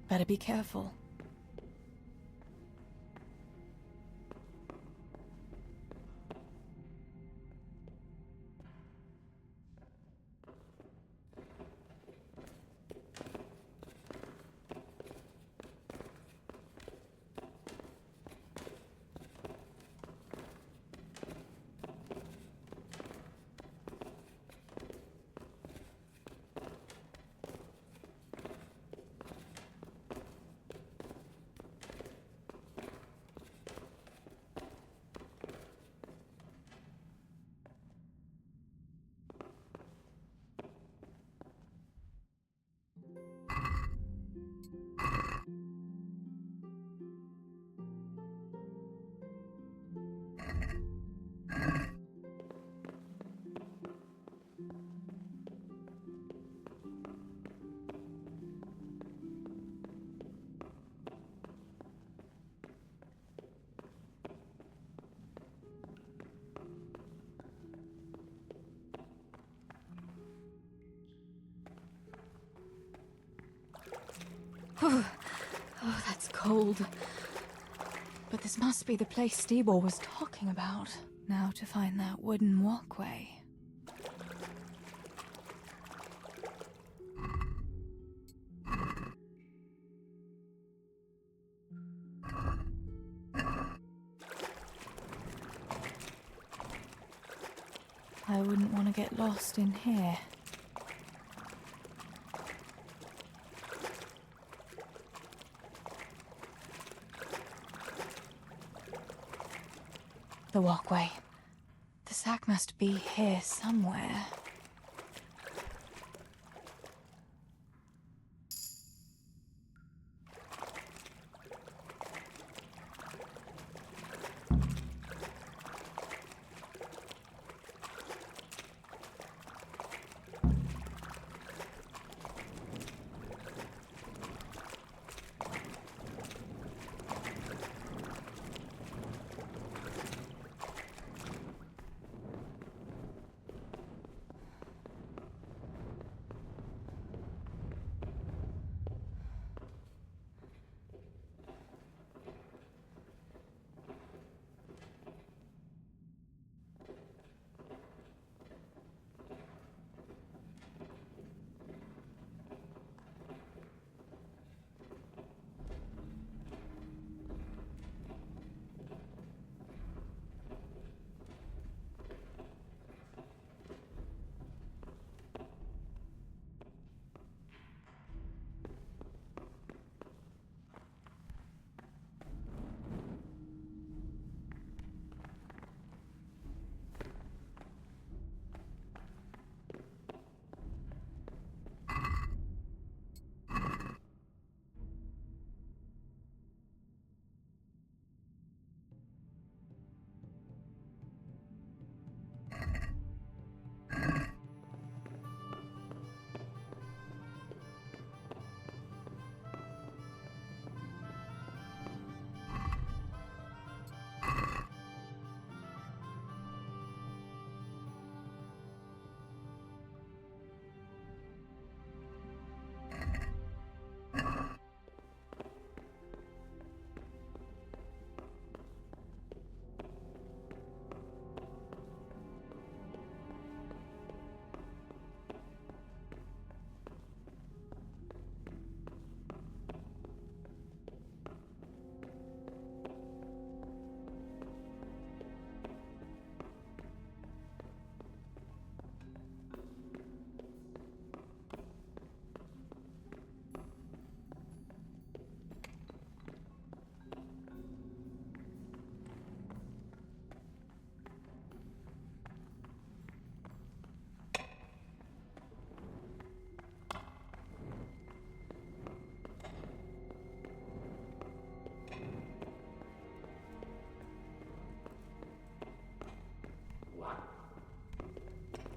S8: Better be careful. Oh, that's cold. But this must be the place Steeble was talking about. Now to find that wooden walkway. I wouldn't want to get lost in here. The walkway. The sack must be here somewhere.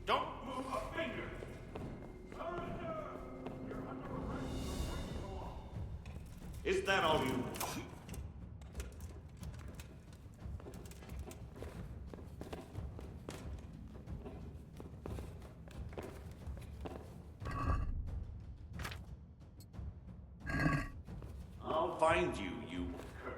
S15: Don't move a finger! Surrender! You're under arrest. Is that all you want? I'll find you, you cur.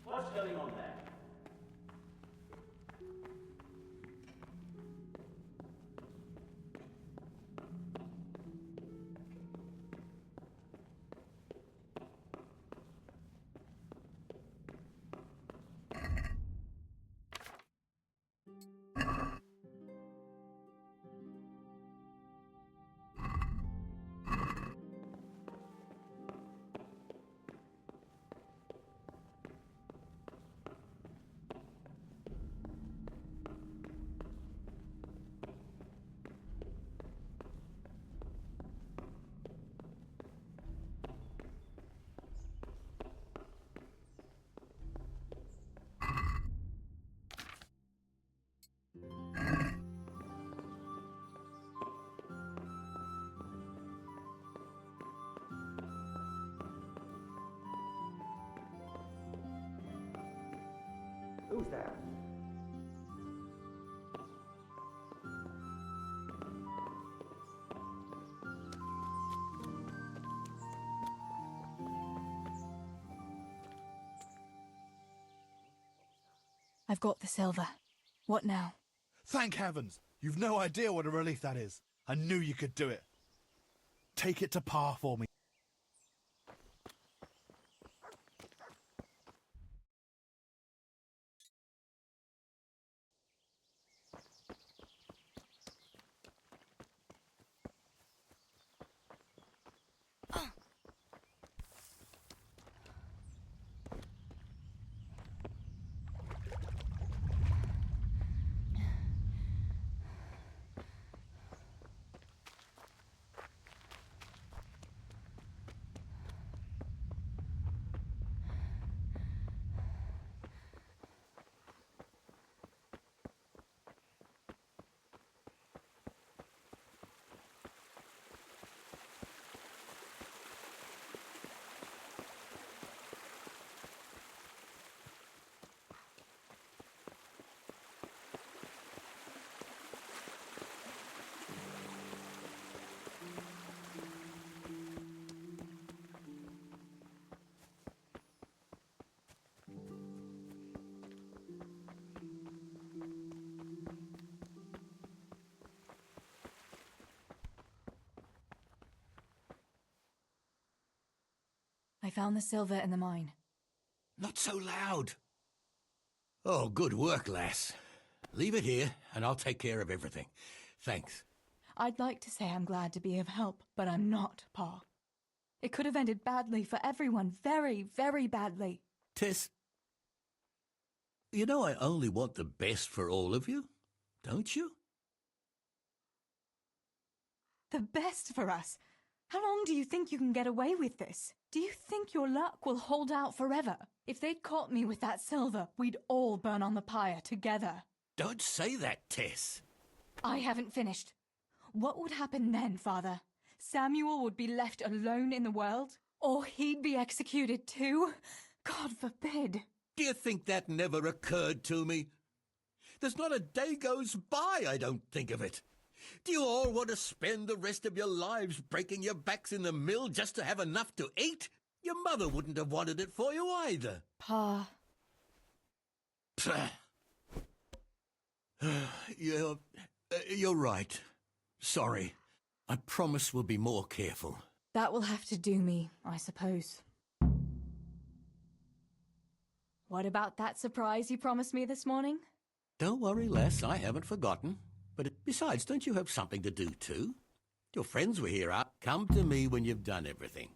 S15: What's going on there?
S5: Who's there?
S8: I've got the silver. What now?
S13: Thank heavens! You've no idea what a relief that is. I knew you could do it. Take it to Pa for me.
S8: I found the silver in the mine.
S11: Not so loud. Oh, good work, lass. Leave it here, and I'll take care of everything. Thanks.
S8: I'd like to say I'm glad to be of help, but I'm not, Pa. It could have ended badly for everyone, very, very badly.
S11: Tess, you know I only want the best for all of you, don't you?
S8: The best for us? How long do you think you can get away with this? Do you think your luck will hold out forever? If they'd caught me with that silver, we'd all burn on the pyre together.
S11: Don't say that, Tess.
S8: I haven't finished. What would happen then, Father? Samuel would be left alone in the world? Or he'd be executed too? God forbid.
S11: Do you think that never occurred to me? There's not a day goes by I don't think of it. Do you all want to spend the rest of your lives breaking your backs in the mill just to have enough to eat? Your mother wouldn't have wanted it for you either.
S8: Pa.
S11: You're right. Sorry. I promise we'll be more careful.
S8: That will have to do me, I suppose. What about that surprise you promised me this morning?
S11: Don't worry, lass, I haven't forgotten. But besides, don't you have something to do too? Your friends were here. Come to me when you've done everything.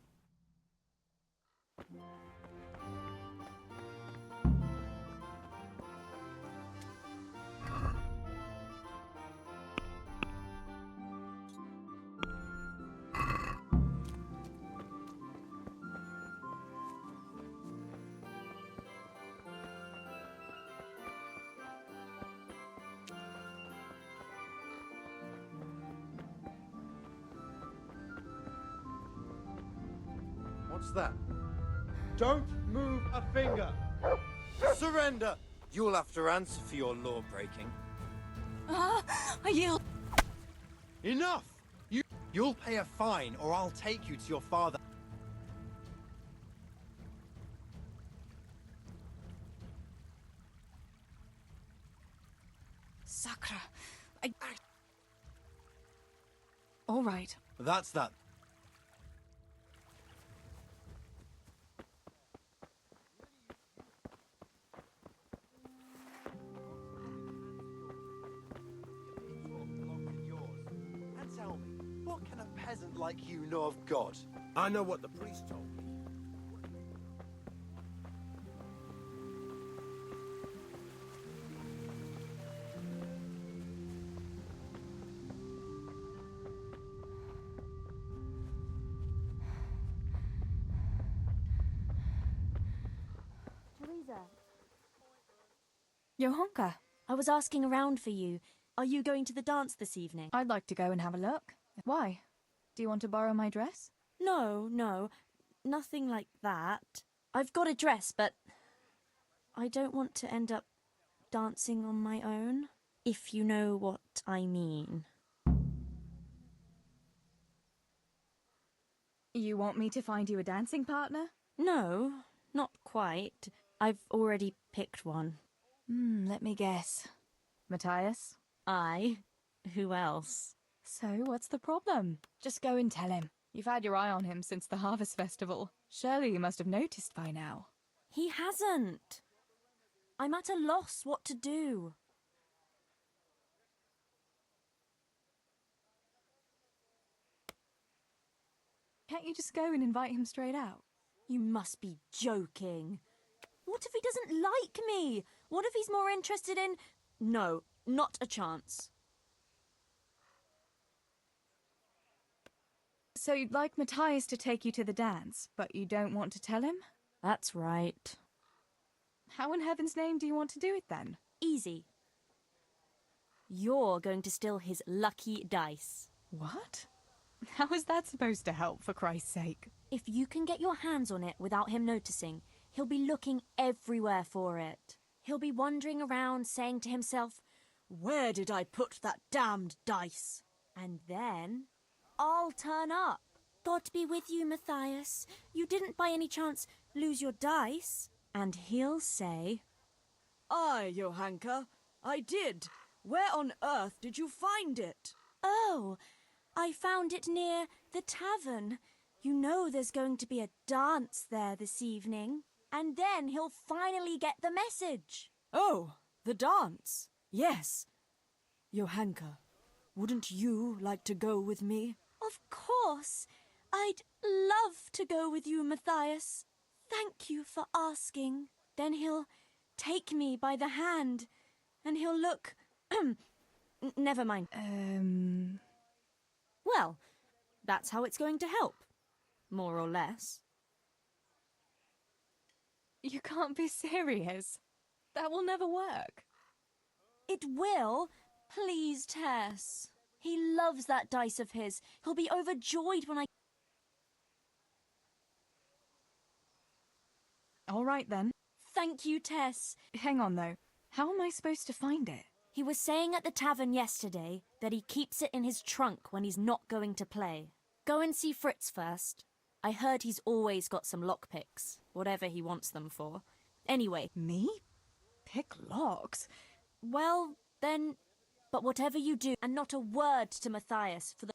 S5: What's that? Don't move a finger! Surrender! You'll have to answer for your law breaking.
S8: I yield.
S5: Enough! You'll pay a fine, or I'll take you to your father.
S8: Sakra. All right.
S5: That's that. And tell me, what can a peasant like you know of God?
S16: I know what the priest told me.
S17: Johanka, I was asking around for you. Are you going to the dance this evening?
S8: I'd like to go and have a look. Why? Do you want to borrow my dress?
S17: No, nothing like that. I've got a dress, but I don't want to end up dancing on my own, if you know what I mean.
S8: You want me to find you a dancing partner?
S17: No, not quite. I've already picked one.
S8: Let me guess. Matthias?
S17: I? Who else?
S8: So, what's the problem? Just go and tell him. You've had your eye on him since the Harvest Festival. Surely you must have noticed by now.
S17: He hasn't. I'm at a loss what to do.
S8: Can't you just go and invite him straight out?
S17: You must be joking. What if he doesn't like me? What if he's more interested in... No, not a chance.
S8: So you'd like Matthias to take you to the dance, but you don't want to tell him?
S17: That's right.
S8: How in heaven's name do you want to do it then?
S17: Easy. You're going to steal his lucky dice.
S8: What? How is that supposed to help, for Christ's sake?
S17: If you can get your hands on it without him noticing, he'll be looking everywhere for it. He'll be wandering around saying to himself, "Where did I put that damned dice?" And then I'll turn up. God be with you, Matthias. You didn't by any chance lose your dice? And he'll say,
S18: Aye, Johanka, I did. Where on earth did you find it?
S17: "Oh, I found it near the tavern. You know there's going to be a dance there this evening." And then he'll finally get the message.
S18: Oh, the dance. Yes. Johanka, wouldn't you like to go with me?
S17: Of course. I'd love to go with you, Matthias. Thank you for asking. Then he'll take me by the hand, and he'll look... Never mind. Well, that's how it's going to help. More or less.
S8: You can't be serious. That will never work.
S17: It will. Please, Tess. He loves that dice of his. He'll be overjoyed when I...
S8: All right, then.
S17: Thank you, Tess.
S8: Hang on, though. How am I supposed to find it?
S17: He was saying at the tavern yesterday that he keeps it in his trunk when he's not going to play. Go and see Fritz first. I heard he's always got some lockpicks, whatever he wants them for. Anyway.
S8: Me? Pick locks?
S17: Well, then... But whatever you do, and not a word to Matthias for the...